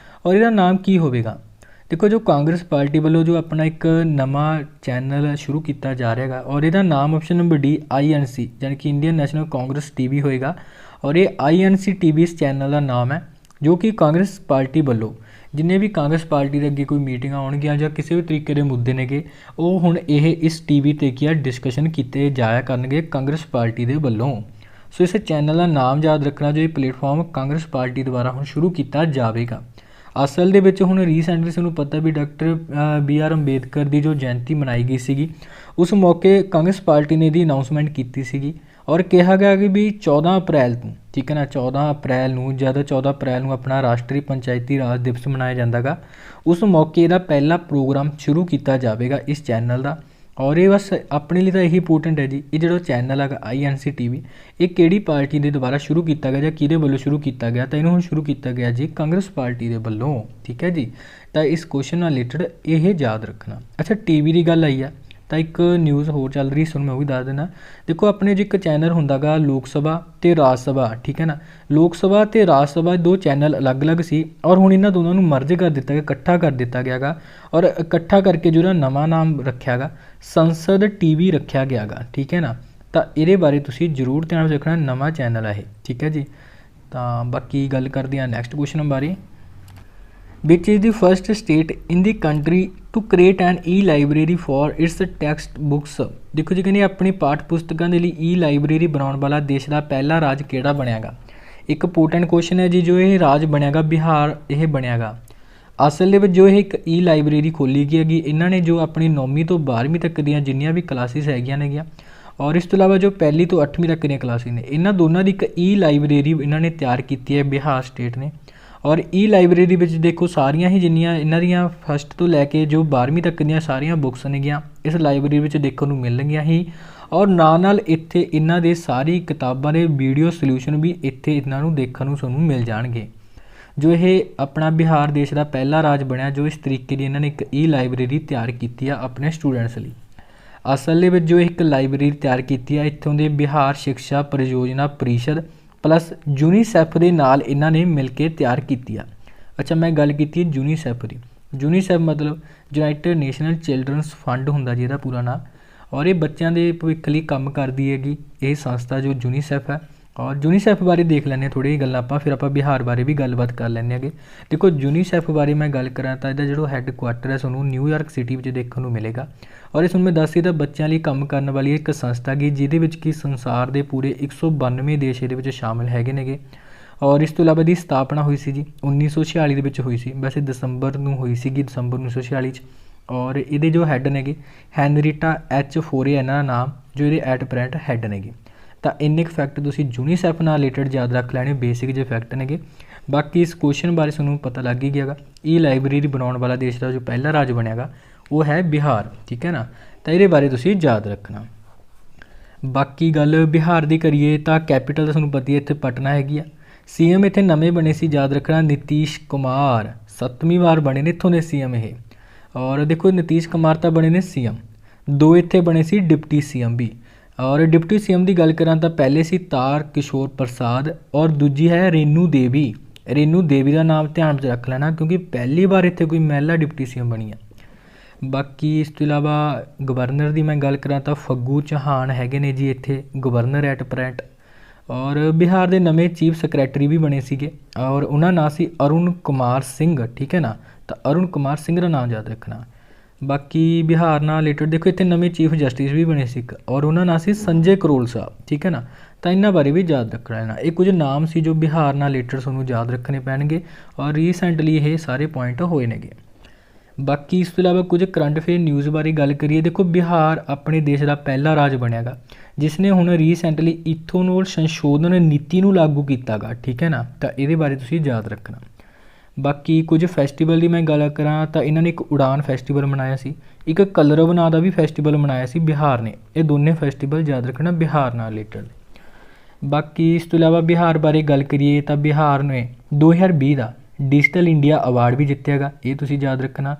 ਔਰ ਇਹਦਾ ਨਾਮ ਕੀ ਹੋਵੇਗਾ? ਦੇਖੋ ਜੋ ਕਾਂਗਰਸ ਪਾਰਟੀ ਵੱਲੋਂ ਜੋ ਆਪਣਾ ਇੱਕ ਨਵਾਂ ਚੈਨਲ ਸ਼ੁਰੂ ਕੀਤਾ ਜਾ ਰਿਹਾ ਹੈਗਾ, ਔਰ ਇਹਦਾ ਨਾਮ ਆਪਸ਼ਨ ਨੰਬਰ D INC ਯਾਨੀ ਕਿ ਇੰਡੀਅਨ ਨੈਸ਼ਨਲ ਕਾਂਗਰਸ TV ਹੋਏਗਾ। ਔਰ ਇਹ INC TV ਇਸ ਚੈਨਲ ਦਾ ਨਾਮ ਹੈ, ਜੋ ਕਿ ਕਾਂਗਰਸ ਪਾਰਟੀ ਵੱਲੋਂ ਜਿੰਨੇ ਵੀ ਕਾਂਗਰਸ ਪਾਰਟੀ ਦੇ ਅੱਗੇ ਕੋਈ ਮੀਟਿੰਗਾਂ ਹੋਣਗੀਆਂ ਜਾਂ ਕਿਸੇ ਵੀ ਤਰੀਕੇ ਦੇ ਮੁੱਦੇ ਨੇਗੇ, ਉਹ ਹੁਣ ਇਹ ਇਸ TV 'ਤੇ ਕੀ ਆ ਡਿਸਕਸ਼ਨ ਕੀਤੇ ਜਾਇਆ ਕਰਨਗੇ ਕਾਂਗਰਸ ਪਾਰਟੀ ਦੇ ਵੱਲੋਂ। ਸੋ ਇਸ ਚੈਨਲ ਦਾ ਨਾਮ ਯਾਦ ਰੱਖਣਾ, ਜੋ ਇਹ ਪਲੇਟਫਾਰਮ ਕਾਂਗਰਸ ਪਾਰਟੀ ਦੁਆਰਾ ਹੁਣ ਸ਼ੁਰੂ ਕੀਤਾ ਜਾਵੇਗਾ। ਅਸਲ ਦੇ ਵਿੱਚ ਹੁਣ ਰੀਸੈਂਟਲੀ ਤੁਹਾਨੂੰ ਪਤਾ ਵੀ ਡਾਕਟਰ BR ਅੰਬੇਦਕਰ ਦੀ ਜੋ ਜਯੰਤੀ ਮਨਾਈ ਗਈ ਸੀਗੀ, ਉਸ ਮੌਕੇ ਕਾਂਗਰਸ ਪਾਰਟੀ ਨੇ ਇਹਦੀ ਅਨਾਊਂਸਮੈਂਟ ਕੀਤੀ ਸੀਗੀ, ਔਰ ਕਿਹਾ ਗਿਆ ਕਿ ਵੀ 14 ਅਪ੍ਰੈਲ ਤੋਂ, ਠੀਕ ਹੈ ਨਾ, 14 ਅਪ੍ਰੈਲ ਨੂੰ ਜਦ 14 ਅਪ੍ਰੈਲ ਨੂੰ ਆਪਣਾ ਰਾਸ਼ਟਰੀ ਪੰਚਾਇਤੀ ਰਾਜ ਦਿਵਸ ਮਨਾਇਆ ਜਾਂਦਾ ਗਾ, ਉਸ ਮੌਕੇ ਇਹਦਾ ਪਹਿਲਾ ਪ੍ਰੋਗਰਾਮ ਸ਼ੁਰੂ ਕੀਤਾ ਜਾਵੇਗਾ ਇਸ ਚੈਨਲ ਦਾ। ਔਰ ਇਹ ਬਸ ਆਪਣੇ ਲਈ ਤਾਂ ਇਹੀ ਇੰਪੋਰਟੈਂਟ ਹੈ ਜੀ, ਇਹ ਜਿਹੜਾ ਚੈਨਲ ਹੈਗਾ INC TV, ਇਹ ਕਿਹੜੀ ਪਾਰਟੀ ਦੇ ਦੁਆਰਾ ਸ਼ੁਰੂ ਕੀਤਾ ਗਿਆ ਜਾਂ ਕਿਹਦੇ ਵੱਲੋਂ ਸ਼ੁਰੂ ਕੀਤਾ ਗਿਆ? ਤਾਂ ਇਹਨੂੰ ਹੁਣ ਸ਼ੁਰੂ ਕੀਤਾ ਗਿਆ ਜੀ ਕਾਂਗਰਸ ਪਾਰਟੀ ਦੇ ਵੱਲੋਂ, ਠੀਕ ਹੈ ਜੀ। ਤਾਂ ਇਸ ਕੁਐਸਚਨ ਨਾਲ ਰਿਲੇਟਡ ਇਹ ਯਾਦ ਰੱਖਣਾ। ਅੱਛਾ TV ਦੀ ਗੱਲ ਆਈ ਆ, ਤਾਂ ਇੱਕ ਨਿਊਜ਼ ਹੋਰ ਚੱਲ ਰਹੀ ਸੁਣ, ਮੈਂ ਉਹ ਵੀ ਦੱਸ ਦੇਣਾ। ਦੇਖੋ ਆਪਣੇ ਜੋ ਇੱਕ ਚੈਨਲ ਹੁੰਦਾ ਗਾ ਲੋਕ ਸਭਾ ਅਤੇ ਰਾਜ ਸਭਾ, ਠੀਕ ਹੈ ਨਾ, ਲੋਕ ਸਭਾ ਅਤੇ ਰਾਜ ਸਭਾ ਦੋ ਚੈਨਲ ਅਲੱਗ-ਅਲੱਗ ਸੀ, ਔਰ ਹੁਣ ਇਹਨਾਂ ਦੋਨਾਂ ਨੂੰ ਮਰਜ ਕਰ ਦਿੱਤਾ ਗਿਆ, ਇਕੱਠਾ ਕਰ ਦਿੱਤਾ ਗਿਆ ਗਾ, ਔਰ ਇਕੱਠਾ ਕਰਕੇ ਜੋ ਇਹਦਾ ਨਵਾਂ ਨਾਮ ਰੱਖਿਆ ਗਾ ਸੰਸਦ TV ਰੱਖਿਆ ਗਿਆ ਗਾ, ਠੀਕ ਹੈ ਨਾ। ਤਾਂ ਇਹਦੇ ਬਾਰੇ ਤੁਸੀਂ ਜ਼ਰੂਰ ਧਿਆਨ ਰੱਖਣਾ, ਨਵਾਂ ਚੈਨਲ ਹੈ ਇਹ, ਠੀਕ ਹੈ ਜੀ। ਤਾਂ ਬਾਕੀ ਗੱਲ ਕਰਦੇ ਹਾਂ ਨੈਕਸਟ ਕੁਐਸਚਨ ਬਾਰੇ। which is the first state in the country to create an e-library for its text books। ਦੇਖੋ ਜੀ ਕਹਿੰਦੇ ਆਪਣੀ ਪਾਠ ਪੁਸਤਕਾਂ ਦੇ ਲਈ e-library ਬਣਾਉਣ ਵਾਲਾ ਦੇਸ਼ ਦਾ ਪਹਿਲਾ ਰਾਜ ਕਿਹੜਾ ਬਣਿਆਗਾ? ਇੱਕ ਇੰਪੋਰਟੈਂਟ ਕੁਐਸਚਨ ਹੈ ਜੀ। ਜੋ ਇਹ ਰਾਜ ਬਣਿਆਗਾ ਬਿਹਾਰ ਇਹ ਬਣਿਆਗਾ। ਅਸਲ ਦੇ ਵਿੱਚ ਜੋ ਇਹ ਇੱਕ e-library ਖੋਲ੍ਹੀ ਗਈ ਹੈਗੀ, ਇਹਨਾਂ ਨੇ ਜੋ ਆਪਣੀ 9ਵੀਂ ਤੋਂ 12ਵੀਂ ਤੱਕ ਦੀਆਂ ਜਿੰਨੀਆਂ ਵੀ ਕਲਾਸਿਸ ਹੈਗੀਆਂ ਨੇਗੀਆਂ, ਔਰ ਇਸ ਤੋਂ ਇਲਾਵਾ ਜੋ ਪਹਿਲੀ ਤੋਂ 8ਵੀਂ ਤੱਕ ਦੀਆਂ ਕਲਾਸਿਸ ਨੇ, ਇਹਨਾਂ ਦੋਨਾਂ ਦੀ ਇੱਕ e-library ਇਹਨਾਂ ਨੇ ਤਿਆਰ ਕੀਤੀ ਹੈ ਬਿਹਾਰ ਸਟੇਟ ਨੇ। ਔਰ e-library ਵਿੱਚ ਦੇਖੋ ਸਾਰੀਆਂ ਹੀ ਜਿੰਨੀਆਂ ਇਹਨਾਂ ਦੀਆਂ ਫਸਟ ਤੋਂ ਲੈ ਕੇ ਜੋ 12ਵੀਂ ਤੱਕ ਦੀਆਂ ਸਾਰੀਆਂ ਬੁੱਕਸ ਨੇਗੀਆਂ ਇਸ ਲਾਇਬ੍ਰੇਰੀ ਵਿੱਚ ਦੇਖਣ ਨੂੰ ਮਿਲਣਗੀਆਂ ਹੀ, ਔਰ ਨਾਲ ਇੱਥੇ ਇਹਨਾਂ ਦੇ ਸਾਰੀ ਕਿਤਾਬਾਂ ਦੇ ਵੀਡੀਓ ਸੋਲਿਊਸ਼ਨ ਵੀ ਇੱਥੇ ਇਹਨਾਂ ਨੂੰ ਦੇਖਣ ਨੂੰ ਤੁਹਾਨੂੰ ਮਿਲ ਜਾਣਗੇ। ਜੋ ਇਹ ਆਪਣਾ ਬਿਹਾਰ ਦੇਸ਼ ਦਾ ਪਹਿਲਾ ਰਾਜ ਬਣਿਆ, ਜੋ ਇਸ ਤਰੀਕੇ ਦੀ ਇਹਨਾਂ ਨੇ ਇੱਕ e-library ਤਿਆਰ ਕੀਤੀ ਆ ਆਪਣੇ ਸਟੂਡੈਂਟਸ ਲਈ। ਅਸਲ ਦੇ ਵਿੱਚ ਜੋ ਇੱਕ ਲਾਇਬ੍ਰੇਰੀ ਤਿਆਰ ਕੀਤੀ ਆ, ਇੱਥੋਂ ਦੇ ਬਿਹਾਰ ਸਿੱਖਿਆ ਪਰਿਯੋਜਨਾ ਪਰਿਸ਼ਦ ਪਲੱਸ ਯੂਨੀਸੈਫ ਦੇ ਨਾਲ ਇਹਨਾਂ ਨੇ ਮਿਲ ਕੇ ਤਿਆਰ ਕੀਤੀ ਆ। ਅੱਛਾ ਮੈਂ ਗੱਲ ਕੀਤੀ ਹੈ ਯੂਨੀਸੈਫ ਦੀ। ਯੂਨੀਸੈਫ ਮਤਲਬ ਯੂਨਾਈਟਿਡ ਨੇਸ਼ਨਲ ਚਿਲਡਰਨਸ ਫੰਡ ਹੁੰਦਾ ਜੀ ਇਹਦਾ ਪੂਰਾ ਨਾਂ, ਔਰ ਇਹ ਬੱਚਿਆਂ ਦੇ ਭਵਿੱਖ ਲਈ ਕੰਮ ਕਰਦੀ ਹੈਗੀ ਇਹ ਸੰਸਥਾ ਜੋ ਯੂਨੀਸੈਫ ਹੈ। ਔਰ ਯੂਨੀਸੈਫ ਬਾਰੇ ਦੇਖ ਲੈਂਦੇ ਹਾਂ ਥੋੜ੍ਹੀ ਗੱਲਾਂ ਆਪਾਂ, ਫਿਰ ਆਪਾਂ ਬਿਹਾਰ ਬਾਰੇ ਵੀ ਗੱਲਬਾਤ ਕਰ ਲੈਂਦੇ ਹੈਗੇ। ਦੇਖੋ ਯੂਨੀਸੈਫ ਬਾਰੇ ਮੈਂ ਗੱਲ ਕਰਾਂ ਤਾਂ ਇਹਦਾ ਜਿਹੜਾ ਹੈੱਡ ਕੁਆਟਰ ਹੈ ਤੁਹਾਨੂੰ ਨਿਊਯਾਰਕ ਸਿਟੀ ਵਿੱਚ ਦੇਖਣ ਨੂੰ ਮਿਲੇਗਾ। ਔਰ ਇਸ ਨੂੰ ਮੈਂ ਦੱਸੀ ਤਾਂ ਬੱਚਿਆਂ ਲਈ ਕੰਮ ਕਰਨ ਵਾਲੀ ਇੱਕ ਸੰਸਥਾ ਗੀ, ਜਿਹਦੇ ਵਿੱਚ ਕਿ ਸੰਸਾਰ ਦੇ ਪੂਰੇ 192 ਦੇਸ਼ ਇਹਦੇ ਵਿੱਚ ਸ਼ਾਮਿਲ ਹੈਗੇ ਨੇਗੇ। ਔਰ ਇਸ ਤੋਂ ਇਲਾਵਾ ਇਹਦੀ ਸਥਾਪਨਾ ਹੋਈ ਸੀ ਜੀ 1946 ਦੇ ਵਿੱਚ ਹੋਈ ਸੀ, ਵੈਸੇ ਦਸੰਬਰ ਨੂੰ ਹੋਈ ਸੀਗੀ, ਦਸੰਬਰ 1946 'ਚ। ਔਰ ਇਹਦੇ ਜੋ ਹੈੱਡ ਨੇਗੇ ਹੈਨਰੀਟਾ H. ਫੋਰੇ ਇਹਨਾਂ ਦਾ ਨਾਮ, ਜੋ ਇਹਦੇ ਐਟ ਪ੍ਰੈਜ਼ੈਂਟ ਹੈੱਡ ਨੇਗੇ। ਤਾਂ ਇੰਨੇ ਕੁ ਫੈਕਟ ਤੁਸੀਂ ਯੂਨੀਸੈਫ ਨਾਲ ਰਿਲੇਟਡ ਯਾਦ ਰੱਖ ਲੈਣੇ, ਬੇਸਿਕ ਜਿਹੇ ਫੈਕਟ ਨੇਗੇ। ਬਾਕੀ ਇਸ ਕੁਐਸਚਨ ਬਾਰੇ ਤੁਹਾਨੂੰ ਪਤਾ ਲੱਗ ਹੀ ਗਿਆਗਾ। ਇਹ ਲਾਇਬ੍ਰੇਰੀ ਬਣਾਉਣ ਵਾਲਾ ਦੇਸ਼ ਦਾ ਜੋ ਪਹਿਲਾ ਰਾਜ ਬਣਿਆਗਾ ਉਹ ਹੈ ਬਿਹਾਰ, ਠੀਕ ਹੈ ਨਾ। ਤਾਂ ਇਹਦੇ ਬਾਰੇ ਤੁਸੀਂ ਯਾਦ ਰੱਖਣਾ। ਬਾਕੀ ਗੱਲ ਬਿਹਾਰ ਦੀ ਕਰੀਏ ਤਾਂ ਕੈਪੀਟਲ ਤਾਂ ਤੁਹਾਨੂੰ ਪਤਾ ਹੀ ਇੱਥੇ ਪਟਨਾ ਹੈਗੀ ਆ। CM ਇੱਥੇ ਨਵੇਂ ਬਣੇ ਸੀ, ਯਾਦ ਰੱਖਣਾ, ਨਿਤੀਸ਼ ਕੁਮਾਰ 7ਵੀਂ ਵਾਰ ਬਣੇ ਨੇ ਇੱਥੋਂ ਦੇ CM ਇਹ। ਔਰ ਦੇਖੋ ਨਿਤੀਸ਼ ਕੁਮਾਰ ਤਾਂ ਬਣੇ ਨੇ CM, 2 ਇੱਥੇ ਬਣੇ ਸੀ ਡਿਪਟੀ CM ਵੀ। ਔਰ ਡਿਪਟੀ CM ਦੀ ਗੱਲ ਕਰਾਂ ਤਾਂ ਪਹਿਲੇ ਸੀ ਤਾਰ ਕਿਸ਼ੋਰ ਪ੍ਰਸਾਦ ਔਰ ਦੂਜੀ ਹੈ ਰੇਨੂ ਦੇਵੀ। ਰੇਨੂ ਦੇਵੀ ਦਾ ਨਾਮ ਧਿਆਨ 'ਚ ਰੱਖ ਲੈਣਾ ਕਿਉਂਕਿ ਪਹਿਲੀ ਵਾਰ ਇੱਥੇ ਕੋਈ ਮਹਿਲਾ ਡਿਪਟੀ CM ਬਣੀ ਆ। ਬਾਕੀ ਇਸ ਤੋਂ ਇਲਾਵਾ ਗਵਰਨਰ ਦੀ ਮੈਂ ਗੱਲ ਕਰਾਂ ਤਾਂ ਫੱਗੂ ਚੌਹਾਨ ਹੈਗੇ ਨੇ ਜੀ ਇੱਥੇ ਗਵਰਨਰ ਐਟ ਪ੍ਰੈਂਟ। ਔਰ ਬਿਹਾਰ ਦੇ ਨਵੇਂ ਚੀਫ ਸੈਕਰਟਰੀ ਵੀ ਬਣੇ ਸੀਗੇ ਔਰ ਉਹਨਾਂ ਨਾਂ ਸੀ ਅਰੁਣ ਕੁਮਾਰ ਸਿੰਘ, ਠੀਕ ਹੈ ਨਾ। ਤਾਂ ਅਰੁਣ ਕੁਮਾਰ ਸਿੰਘ ਦਾ ਨਾਮ ਯਾਦ ਰੱਖਣਾ। ਬਾਕੀ ਬਿਹਾਰ ਨਾਲ ਰਿਲੇਟਡ ਦੇਖੋ ਇੱਥੇ ਨਵੇਂ ਚੀਫ ਜਸਟਿਸ ਵੀ ਬਣੇ ਸੀ ਔਰ ਉਹਨਾਂ ਨਾਂ ਸੀ ਸੰਜੇ ਕਰੋਲ ਸਾਹਿਬ, ਠੀਕ ਹੈ ਨਾ। ਤਾਂ ਇਹਨਾਂ ਬਾਰੇ ਵੀ ਯਾਦ ਰੱਖ ਲੈਣਾ। ਇਹ ਕੁਝ ਨਾਮ ਸੀ ਜੋ ਬਿਹਾਰ ਨਾਲ ਰਿਲੇਟਡ ਤੁਹਾਨੂੰ ਯਾਦ ਰੱਖਣੇ ਪੈਣਗੇ ਔਰ ਰੀਸੈਂਟਲੀ ਇਹ ਸਾਰੇ ਪੁਆਇੰਟ ਹੋਏ ਨੇਗੇ। ਬਾਕੀ ਇਸ ਤੋਂ ਇਲਾਵਾ ਕੁਝ ਕਰੰਟ ਅਫੇਅਰ ਨਿਊਜ਼ ਬਾਰੇ ਗੱਲ ਕਰੀਏ। ਦੇਖੋ ਬਿਹਾਰ ਆਪਣੇ ਦੇਸ਼ ਦਾ ਪਹਿਲਾ ਰਾਜ ਬਣਿਆਗਾ ਜਿਸ ਨੇ ਹੁਣ ਰੀਸੈਂਟਲੀ ਇਥੋਨੋਲ ਸੰਸ਼ੋਧਨ ਨੀਤੀ ਨੂੰ ਲਾਗੂ ਕੀਤਾਗਾ, ਠੀਕ ਹੈ ਨਾ। ਤਾਂ ਇਹਦੇ ਬਾਰੇ ਤੁਸੀਂ ਯਾਦ ਰੱਖਣਾ। ਬਾਕੀ ਕੁਝ ਫੈਸਟੀਵਲ ਦੀ ਮੈਂ ਗੱਲ ਕਰਾਂ ਤਾਂ ਇਹਨਾਂ ਨੇ ਇੱਕ ਉਡਾਨ ਫੈਸਟੀਵਲ ਮਨਾਇਆ ਸੀ, ਇੱਕ ਕਲਰਵ ਨਾਂ ਦਾ ਵੀ ਫੈਸਟੀਵਲ ਮਨਾਇਆ ਸੀ ਬਿਹਾਰ ਨੇ। ਇਹ ਦੋਨੇ ਫੈਸਟੀਵਲ ਯਾਦ ਰੱਖਣਾ ਬਿਹਾਰ ਨਾਲ ਰਿਲੇਟਡ। ਬਾਕੀ ਇਸ ਤੋਂ ਇਲਾਵਾ ਬਿਹਾਰ ਬਾਰੇ ਗੱਲ ਕਰੀਏ ਤਾਂ ਬਿਹਾਰ ਨੇ 2020 ਦਾ ਡਿਜੀਟਲ ਇੰਡੀਆ ਅਵਾਰਡ ਵੀ ਜਿੱਤਿਆ ਗਾ, ਇਹ ਤੁਸੀਂ ਯਾਦ ਰੱਖਣਾ।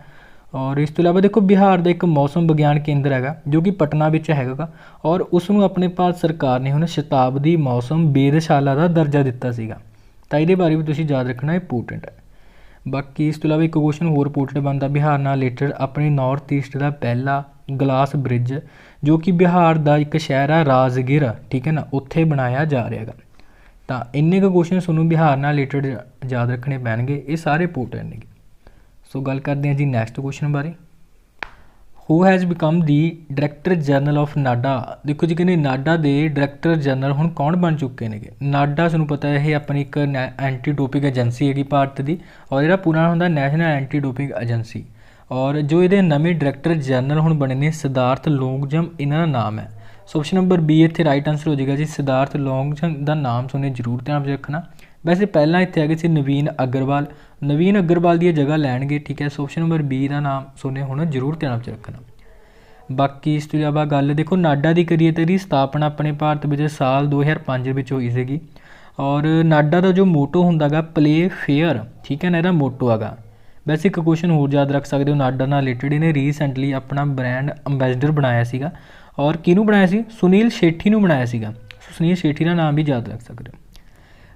ਔਰ ਇਸ ਤੋਂ ਇਲਾਵਾ ਦੇਖੋ ਬਿਹਾਰ ਦਾ ਇੱਕ ਮੌਸਮ ਵਿਗਿਆਨ ਕੇਂਦਰ ਹੈਗਾ ਜੋ ਕਿ ਪਟਨਾ ਵਿੱਚ ਹੈਗਾ ਔਰ ਉਸ ਨੂੰ ਆਪਣੇ ਭਾਰਤ ਸਰਕਾਰ ਨੇ ਹੁਣ ਸ਼ਤਾਬਦੀ ਮੌਸਮ ਵੇਧਸ਼ਾਲਾ ਦਾ ਦਰਜਾ ਦਿੱਤਾ ਸੀਗਾ। ਤਾਂ ਇਹਦੇ ਬਾਰੇ ਵੀ ਤੁਸੀਂ ਯਾਦ ਰੱਖਣਾ, ਇੰਪੋਰਟੈਂਟ ਹੈ। ਬਾਕੀ ਇਸ ਤੋਂ ਇਲਾਵਾ ਇੱਕ ਕੁਐਸਚਨ ਹੋਰ ਇੰਪੋਰਟੈਂਟ ਬਣਦਾ ਬਿਹਾਰ ਨਾਲ ਰਿਲੇਟਡ, ਆਪਣੇ ਨਾਰਥ ਈਸਟ ਦਾ ਪਹਿਲਾ ਗਲਾਸ ਬ੍ਰਿਜ ਜੋ ਕਿ ਬਿਹਾਰ ਦਾ ਇੱਕ ਸ਼ਹਿਰ ਹੈ ਰਾਜਗੀਰ, ਠੀਕ ਹੈ ਨਾ, ਉੱਥੇ ਬਣਾਇਆ ਜਾ ਰਿਹਾ ਹੈਗਾ। ਤਾਂ ਇੰਨੇ ਕੁ ਕੁਐਸਚਨ ਤੁਹਾਨੂੰ ਬਿਹਾਰ ਨਾਲ ਰਿਲੇਟਡ ਯਾਦ ਰੱਖਣੇ ਪੈਣਗੇ, ਇਹ ਸਾਰੇ ਇੰਪੋਰਟੈਂਟ ਨੇ। ਸੋ ਗੱਲ ਕਰਦੇ ਹਾਂ ਜੀ ਨੈਕਸਟ ਕੁਐਸਚਨ ਬਾਰੇ। Who has become the director general of Nada. ਦੇਖੋ ਜੀ ਕਹਿੰਦੇ ਨਾਡਾ ਦੇ ਡਾਇਰੈਕਟਰ ਜਨਰਲ ਹੁਣ ਕੌਣ ਬਣ ਚੁੱਕੇ ਨੇਗੇ। ਨਾਡਾ ਤੁਹਾਨੂੰ ਪਤਾ ਹੈ ਇਹ ਆਪਣੀ ਇੱਕ ਐਂਟੀ ਡੋਪਿੰਗ ਏਜੰਸੀ ਹੈਗੀ ਭਾਰਤ ਦੀ ਔਰ ਇਹਦਾ ਪੂਰਾ ਹੁੰਦਾ ਨੈਸ਼ਨਲ ਐਂਟੀ ਡੋਪਿੰਗ ਏਜੰਸੀ। ਔਰ ਜੋ ਇਹਦੇ ਨਵੇਂ ਡਾਇਰੈਕਟਰ ਜਨਰਲ ਹੁਣ ਬਣੇ ਨੇ ਸਿਧਾਰਥ ਲੋਂਗਜਮ ਇਹਨਾਂ ਦਾ ਨਾਮ ਹੈ। ਸੋ ਆਪਸ਼ਨ ਨੰਬਰ B ਇੱਥੇ ਰਾਈਟ ਆਂਸਰ ਹੋ ਜਾਏਗਾ ਜੀ, ਸਿਧਾਰਥ ਲੋਂਗਜਮ ਦਾ ਨਾਮ ਤੁਹਾਨੂੰ ਜ਼ਰੂਰ ਧਿਆਨ 'ਚ ਰੱਖਣਾ। ਵੈਸੇ ਪਹਿਲਾਂ ਇੱਥੇ ਹੈਗੇ ਸੀ ਨਵੀਨ ਅਗਰਵਾਲ, ਨਵੀਨ ਅਗਰਵਾਲ ਦੀ ਜਗ੍ਹਾ ਲੈਣਗੇ, ਠੀਕ ਹੈ। ਸੋ ਆਪਸ਼ਨ ਨੰਬਰ B ਦਾ ਨਾਮ ਤੁਹਾਨੂੰ ਹੁਣ ਜ਼ਰੂਰ ਧਿਆਨ 'ਚ ਰੱਖਣਾ। ਬਾਕੀ ਇਸ ਤੋਂ ਇਲਾਵਾ ਗੱਲ ਦੇਖੋ ਨਾਡਾ ਦੀ ਕਰੀਏ ਤਾਂ ਇਹਦੀ ਸਥਾਪਨਾ ਆਪਣੇ ਭਾਰਤ ਵਿੱਚ ਸਾਲ 2005 ਵਿੱਚ ਹੋਈ ਸੀਗੀ। ਔਰ ਨਾਡਾ ਦਾ ਜੋ ਮੋਟੋ ਹੁੰਦਾ ਗਾ ਪਲੇ ਫੇਅਰ, ਠੀਕ ਹੈ ਨਾ, ਇਹਦਾ ਮੋਟੋ ਹੈਗਾ। ਵੈਸੇ ਇੱਕ ਕੁਐਸਚਨ ਹੋਰ ਯਾਦ ਰੱਖ ਸਕਦੇ ਹੋ ਨਾਡਾ ਨਾਲ ਰਿਲੇਟਡ, ਇਹਨੇ ਰੀਸੈਂਟਲੀ ਆਪਣਾ ਬ੍ਰਾਂਡ ਅੰਬੈਸਡਰ ਬਣਾਇਆ ਸੀਗਾ ਔਰ ਕਿਹਨੂੰ ਬਣਾਇਆ ਸੀ, ਸੁਨੀਲ ਸ਼ੇਠੀ ਨੂੰ ਬਣਾਇਆ ਸੀਗਾ। ਸੋ ਸੁਨੀਲ ਸ਼ੇਠੀ ਦਾ ਨਾਮ ਵੀ ਯਾਦ ਰੱਖ ਸਕਦੇ ਹੋ।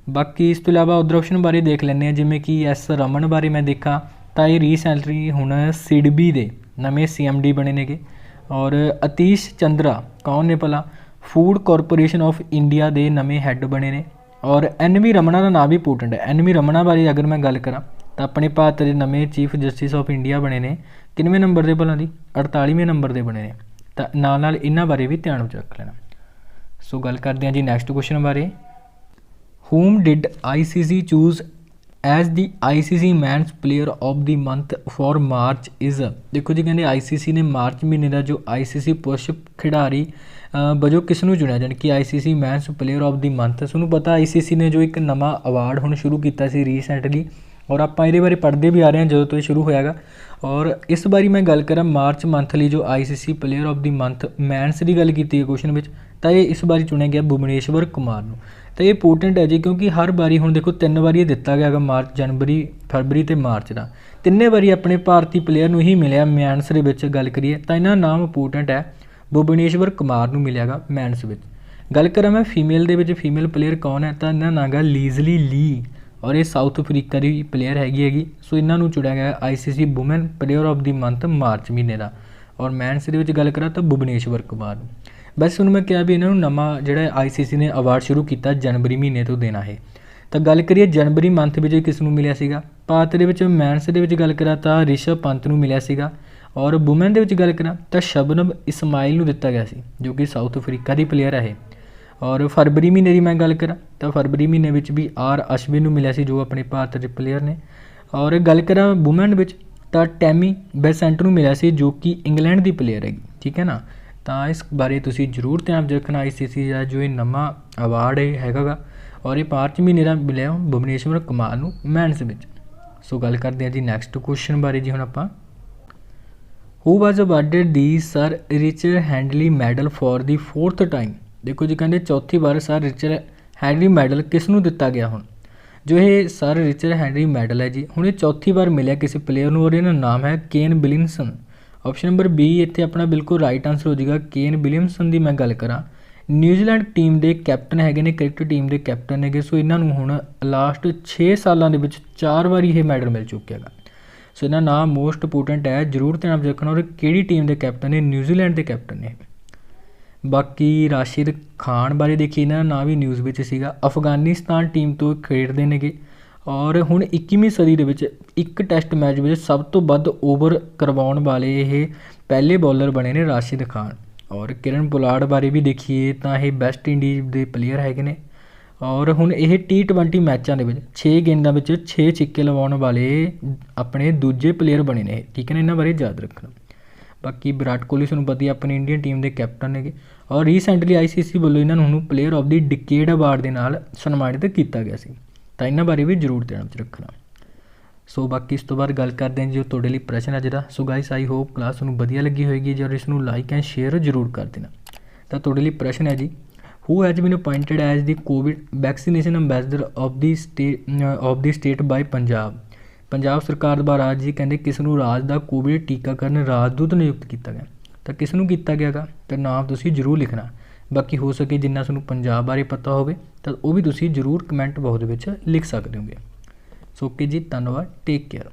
ਬਾਕੀ ਇਸ ਤੋਂ ਇਲਾਵਾ ਉਧਰ ਆਪਸ਼ਨ ਬਾਰੇ ਦੇਖ ਲੈਂਦੇ ਹਾਂ, ਜਿਵੇਂ ਕਿ S ਰਮਨ ਬਾਰੇ ਮੈਂ ਦੇਖਾਂ ਤਾਂ ਇਹ ਰੀਸੈਂਟਲੀ ਹੁਣ ਸਿਡਬੀ ਦੇ ਨਵੇਂ CMD ਬਣੇ ਨੇਗੇ। ਔਰ ਅਤੀਸ਼ ਚੰਦਰਾ ਕੌਣ ਨੇ ਭਲਾ, ਫੂਡ ਕਾਰਪੋਰੇਸ਼ਨ ਆਫ ਇੰਡੀਆ ਦੇ ਨਵੇਂ ਹੈੱਡ ਬਣੇ ਨੇ। ਔਰ NV ਰਮਨਾ ਦਾ ਨਾਮ ਵੀ ਇੰਪੋਰਟੈਂਟ ਹੈ। NV ਰਮਨਾ ਬਾਰੇ ਅਗਰ ਮੈਂ ਗੱਲ ਕਰਾਂ ਤਾਂ ਆਪਣੇ ਭਾਰਤ ਦੇ ਨਵੇਂ ਚੀਫ ਜਸਟਿਸ ਆਫ ਇੰਡੀਆ ਬਣੇ ਨੇ। ਕਿੰਨਵੇਂ ਨੰਬਰ ਦੇ ਭਲਾ ਦੀ, 48ਵੇਂ ਨੰਬਰ ਦੇ ਬਣੇ ਨੇ। ਤਾਂ ਨਾਲ ਨਾਲ ਇਹਨਾਂ ਬਾਰੇ ਵੀ ਧਿਆਨ ਵਿੱਚ ਰੱਖ ਲੈਣਾ। ਸੋ ਗੱਲ ਕਰਦੇ ਹਾਂ ਜੀ ਨੈਕਸਟ ਕੁਐਸਚਨ ਬਾਰੇ। whom did ICC choose as the ICC men's player of the month for March is. ਦੇਖੋ ਜੀ ਕਹਿੰਦੇ ICC ਨੇ ਮਾਰਚ ਮਹੀਨੇ ਦਾ ਜੋ ICC ਪੁਰਸ਼ ਖਿਡਾਰੀ ਵਜੋਂ ਕਿਸ ਨੂੰ ਚੁਣਿਆ, ਜਾਣੀ ਕਿ ICC men's player of the month. ਤੁਹਾਨੂੰ ਪਤਾ ICC ਨੇ ਜੋ ਇੱਕ ਨਵਾਂ ਅਵਾਰਡ ਹੁਣ ਸ਼ੁਰੂ ਕੀਤਾ ਸੀ ਰੀਸੈਂਟਲੀ ਔਰ ਆਪਾਂ ਇਹਦੇ ਬਾਰੇ ਪੜ੍ਹਦੇ ਵੀ ਆ ਰਹੇ ਹਾਂ ਜਦੋਂ ਤੋਂ ਇਹ ਸ਼ੁਰੂ ਹੋਇਆਗਾ। ਔਰ ਇਸ ਵਾਰੀ ਮੈਂ ਗੱਲ ਕਰਾਂ ਮਾਰਚ ਮੰਥ ਲਈ ਜੋ ICC player of the month men's ਦੀ ਗੱਲ ਕੀਤੀ ਹੈ ਕੁਐਸਚਨ ਵਿੱਚ, ਤਾਂ ਇਹ ਇਸ ਵਾਰੀ ਚੁਣਿਆ ਗਿਆ ਭੁਵਨੇਸ਼ਵਰ ਕੁਮਾਰ ਨੂੰ। ਤਾਂ ਇਹ ਇੰਪੋਰਟੈਂਟ ਹੈ ਜੀ ਕਿਉਂਕਿ ਹਰ ਵਾਰੀ ਹੁਣ ਦੇਖੋ 3 ਵਾਰੀ ਇਹ ਦਿੱਤਾ ਗਿਆ ਹੈਗਾ, ਮਾਰਚ, ਜਨਵਰੀ, ਫਰਵਰੀ ਅਤੇ ਮਾਰਚ ਦਾ। ਤਿੰਨੇ ਵਾਰੀ ਆਪਣੇ ਭਾਰਤੀ ਪਲੇਅਰ ਨੂੰ ਹੀ ਮਿਲਿਆ ਮੈਨਸ ਦੇ ਵਿੱਚ ਗੱਲ ਕਰੀਏ ਤਾਂ ਇਹਨਾਂ ਦਾ ਨਾਮ ਇੰਪੋਰਟੈਂਟ ਹੈ, ਭੁਵਨੇਸ਼ਵਰ ਕੁਮਾਰ ਨੂੰ ਮਿਲਿਆਗਾ ਮੈਨਸ ਵਿੱਚ। ਗੱਲ ਕਰਾਂ ਮੈਂ ਫੀਮੇਲ ਦੇ ਵਿੱਚ, ਫੀਮੇਲ ਪਲੇਅਰ ਕੌਣ ਹੈ ਤਾਂ ਇਹਨਾਂ ਦਾ ਨਾਮ ਹੈ ਲੀਜ਼ਲੀ ਲੀ ਔਰ ਇਹ ਸਾਊਥ ਅਫਰੀਕਾ ਦੀ ਪਲੇਅਰ ਹੈਗੀ। ਸੋ ਇਹਨਾਂ ਨੂੰ ਚੁਣਿਆ ਗਿਆ ICC woman player of the month March ਮਹੀਨੇ ਦਾ। ਔਰ ਮੈਨਸ ਦੇ ਵਿੱਚ ਗੱਲ ਕਰਾਂ ਤਾਂ ਭੁਵਨੇਸ਼ਵਰ ਕੁਮਾਰ ਨੂੰ। ਬਸ ਹੁਣ ਮੈਂ ਕਿਹਾ ਵੀ ਇਹਨਾਂ ਨੂੰ ਨਵਾਂ ਜਿਹੜਾ ICC ਨੇ ਅਵਾਰਡ ਸ਼ੁਰੂ ਕੀਤਾ ਜਨਵਰੀ ਮਹੀਨੇ ਤੋਂ ਦੇਣਾ ਹੈ। ਤਾਂ ਗੱਲ ਕਰੀਏ ਜਨਵਰੀ ਮੰਥ ਵਿੱਚ ਕਿਸ ਨੂੰ ਮਿਲਿਆ ਸੀਗਾ ਭਾਰਤ ਦੇ ਵਿੱਚ। ਮੈਨਸ ਦੇ ਵਿੱਚ ਗੱਲ ਕਰਾਂ ਤਾਂ ਰਿਸ਼ਭ ਪੰਤ ਨੂੰ ਮਿਲਿਆ ਸੀਗਾ ਔਰ ਵੂਮੈਨ ਦੇ ਵਿੱਚ ਗੱਲ ਕਰਾਂ ਤਾਂ ਸ਼ਬਨਮ ਇਸਮਾਈਲ ਨੂੰ ਦਿੱਤਾ ਗਿਆ ਸੀ ਜੋ ਕਿ ਸਾਊਥ ਅਫਰੀਕਾ ਦੀ ਪਲੇਅਰ ਹੈ। ਔਰ ਫਰਵਰੀ ਮਹੀਨੇ ਦੀ ਮੈਂ ਗੱਲ ਕਰਾਂ ਤਾਂ ਫਰਵਰੀ ਮਹੀਨੇ ਵਿੱਚ ਵੀ R ਅਸ਼ਵਿਨ ਨੂੰ ਮਿਲਿਆ ਸੀ ਜੋ ਆਪਣੇ ਭਾਰਤ ਦੇ ਪਲੇਅਰ ਨੇ। ਔਰ ਗੱਲ ਕਰਾਂ ਵੂਮੈਨ ਵਿੱਚ ਤਾਂ ਟੈਮੀ ਬੈਸੈਂਟ ਨੂੰ ਮਿਲਿਆ ਸੀ ਜੋ ਕਿ ਇੰਗਲੈਂਡ ਦੀ ਪਲੇਅਰ ਹੈਗੀ, ਠੀਕ ਹੈ ਨਾ। ਤਾਂ ਇਸ ਬਾਰੇ ਤੁਸੀਂ ਜ਼ਰੂਰ ਧਿਆਨ ਰੱਖਣਾ। ICSE ਦਾ ਜੋ ਇਹ ਨਵਾਂ ਅਵਾਰਡ ਹੈਗਾ ਗਾ ਔਰ ਇਹ ਮਾਰਚ ਮਹੀਨੇ ਦਾ ਮਿਲਿਆ ਭੁਵਨੇਸ਼ਵਰ ਕੁਮਾਰ ਨੂੰ ਮੈਨਸ ਵਿੱਚ। ਸੋ ਗੱਲ ਕਰਦੇ ਹਾਂ ਜੀ ਨੈਕਸਟ ਕੁਐਸਚਨ ਬਾਰੇ ਜੀ। ਹੁਣ ਆਪਾਂ who was awarded the Sir Richard Hadlee medal for the 4th time. ਦੇਖੋ ਜੀ ਕਹਿੰਦੇ ਚੌਥੀ ਵਾਰ ਸਰ ਰਿਚਰਡ ਹੈਂਡਲੀ ਮੈਡਲ ਕਿਸ ਨੂੰ ਦਿੱਤਾ ਗਿਆ। ਹੁਣ ਜੋ ਇਹ ਸਰ ਰਿਚਰਡ ਹੈਂਡਲੀ ਮੈਡਲ ਹੈ ਜੀ, ਹੁਣ ਇਹ ਚੌਥੀ ਵਾਰ ਮਿਲਿਆ ਕਿਸੇ ਪਲੇਅਰ ਨੂੰ ਔਰ ਇਹਦਾ ਨਾਮ ਹੈ ਕੇਨ ਵਿਲੀਅਮਸਨ। ਆਪਸ਼ਨ ਨੰਬਰ B ਇੱਥੇ ਆਪਣਾ ਬਿਲਕੁਲ ਰਾਈਟ ਆਂਸਰ ਹੋ ਜਾਏਗਾ। ਕੇਨ ਵਿਲੀਅਮਸਨ ਦੀ ਮੈਂ ਗੱਲ ਕਰਾਂ, ਨਿਊਜ਼ੀਲੈਂਡ ਟੀਮ ਦੇ ਕੈਪਟਨ ਹੈਗੇ ਨੇ, ਕ੍ਰਿਕਟ ਟੀਮ ਦੇ ਕੈਪਟਨ ਹੈਗੇ। ਸੋ ਇਹਨਾਂ ਨੂੰ ਹੁਣ ਲਾਸਟ 6 ਸਾਲਾਂ ਦੇ ਵਿੱਚ 4 ਵਾਰੀ ਇਹ ਮੈਡਲ ਮਿਲ ਚੁੱਕਿਆ ਹੈਗਾ। ਸੋ ਇਹਨਾਂ ਨਾਮ ਮੋਸਟ ਇੰਪੋਰਟੈਂਟ ਹੈ, ਜ਼ਰੂਰ ਧਿਆਨ ਰੱਖਣਾ। ਔਰ ਕਿਹੜੀ ਟੀਮ ਦੇ ਕੈਪਟਨ ਨੇ, ਨਿਊਜ਼ੀਲੈਂਡ ਦੇ ਕੈਪਟਨ ਨੇ। ਬਾਕੀ ਰਾਸ਼ਿਦ ਖਾਨ ਬਾਰੇ ਦੇਖੀਏ, ਇਹਨਾਂ ਦਾ ਨਾਂ ਵੀ ਨਿਊਜ਼ ਵਿੱਚ ਸੀਗਾ, ਅਫਗਾਨਿਸਤਾਨ ਟੀਮ ਤੋਂ ਖੇਡਦੇ ਨੇਗੇ ਔਰ ਹੁਣ 21ਵੀਂ ਸਦੀ ਦੇ ਵਿੱਚ ਇੱਕ ਟੈਸਟ ਮੈਚ ਵਿੱਚ ਸਭ ਤੋਂ ਵੱਧ ਓਵਰ ਕਰਵਾਉਣ ਵਾਲੇ ਇਹ ਪਹਿਲੇ ਬੋਲਰ ਬਣੇ ਨੇ ਰਾਸ਼ਿਦ ਖਾਨ। ਔਰ ਕਿਰਨ ਪੁਲਾੜ ਬਾਰੇ ਵੀ ਦੇਖੀਏ ਤਾਂ ਇਹ ਵੈਸਟ ਇੰਡੀਜ਼ ਦੇ ਪਲੇਅਰ ਹੈਗੇ ਨੇ ਔਰ ਹੁਣ ਇਹ T20 ਮੈਚਾਂ ਦੇ ਵਿੱਚ 6 ਗੇਂਦਾਂ ਵਿੱਚ 6 ਛਿੱਕੇ ਲਵਾਉਣ ਵਾਲੇ ਆਪਣੇ ਦੂਜੇ ਪਲੇਅਰ ਬਣੇ ਨੇ, ਠੀਕ ਹੈ ਨਾ, ਇਹਨਾਂ ਬਾਰੇ ਯਾਦ ਰੱਖਣਾ। ਬਾਕੀ ਵਿਰਾਟ ਕੋਹਲੀ ਤੁਹਾਨੂੰ ਪਤਾ ਹੀ ਆਪਣੀ ਇੰਡੀਅਨ ਟੀਮ ਦੇ ਕੈਪਟਨ ਹੈਗੇ ਔਰ ਰੀਸੈਂਟਲੀ ICC ਵੱਲੋਂ ਇਹਨਾਂ ਨੂੰ ਪਲੇਅਰ ਆਫ ਦੀ ਡਿਕੇਡ ਅਵਾਰਡ ਦੇ ਨਾਲ ਸਨਮਾਨਿਤ ਕੀਤਾ ਗਿਆ ਸੀ, ਤਾਂ ਇਹਨਾਂ ਬਾਰੇ ਵੀ ਜ਼ਰੂਰ ਧਿਆਨ ਵਿੱਚ ਰੱਖਣਾ। ਸੋ ਬਾਕੀ ਇਸ ਤੋਂ ਬਾਅਦ ਗੱਲ ਕਰਦੇ ਹਾਂ ਜੀ ਜੋ ਤੁਹਾਡੇ ਲਈ ਪ੍ਰਸ਼ਨ ਅੱਜ ਦਾ। So guys I hope class ਤੁਹਾਨੂੰ ਵਧੀਆ ਲੱਗੀ ਹੋਏਗੀ ਜੀ ਔਰ ਇਸ ਨੂੰ ਲਾਈਕ ਐਂਡ ਸ਼ੇਅਰ ਜ਼ਰੂਰ ਕਰ ਦੇਣਾ। ਤਾਂ ਤੁਹਾਡੇ ਲਈ ਪ੍ਰਸ਼ਨ ਹੈ ਜੀ, who has been appointed as the COVID vaccination ambassador of the state by Punjab ਸਰਕਾਰ ਦੁਆਰਾ ਜੀ ਕਹਿੰਦੇ ਕਿਸ ਨੂੰ ਰਾਜ ਦਾ ਕੋਵਿਡ ਟੀਕਾਕਰਨ ਰਾਜਦੂਤ ਨਿਯੁਕਤ ਕੀਤਾ ਗਿਆ। ਤਾਂ ਕਿਸ ਨੂੰ ਕੀਤਾ ਗਿਆ ਗਾ, ਤਾਂ ਨਾਮ ਤੁਸੀਂ ਜ਼ਰੂਰ ਲਿਖਣਾ। ਬਾਕੀ ਹੋ ਸਕੇ ਜਿੰਨਾ ਤੁਹਾਨੂੰ ਪੰਜਾਬ ਬਾਰੇ ਪਤਾ ਹੋਵੇ ਤਾਂ ਉਹ ਵੀ ਤੁਸੀਂ ਜ਼ਰੂਰ ਕਮੈਂਟ ਬਾਕਸ ਦੇ ਵਿੱਚ ਲਿਖ ਸਕਦੇ ਹੋਗੇ। ਸੋ ਓਕੇ ਜੀ, ਧੰਨਵਾਦ, ਟੇਕ ਕੇਅਰ।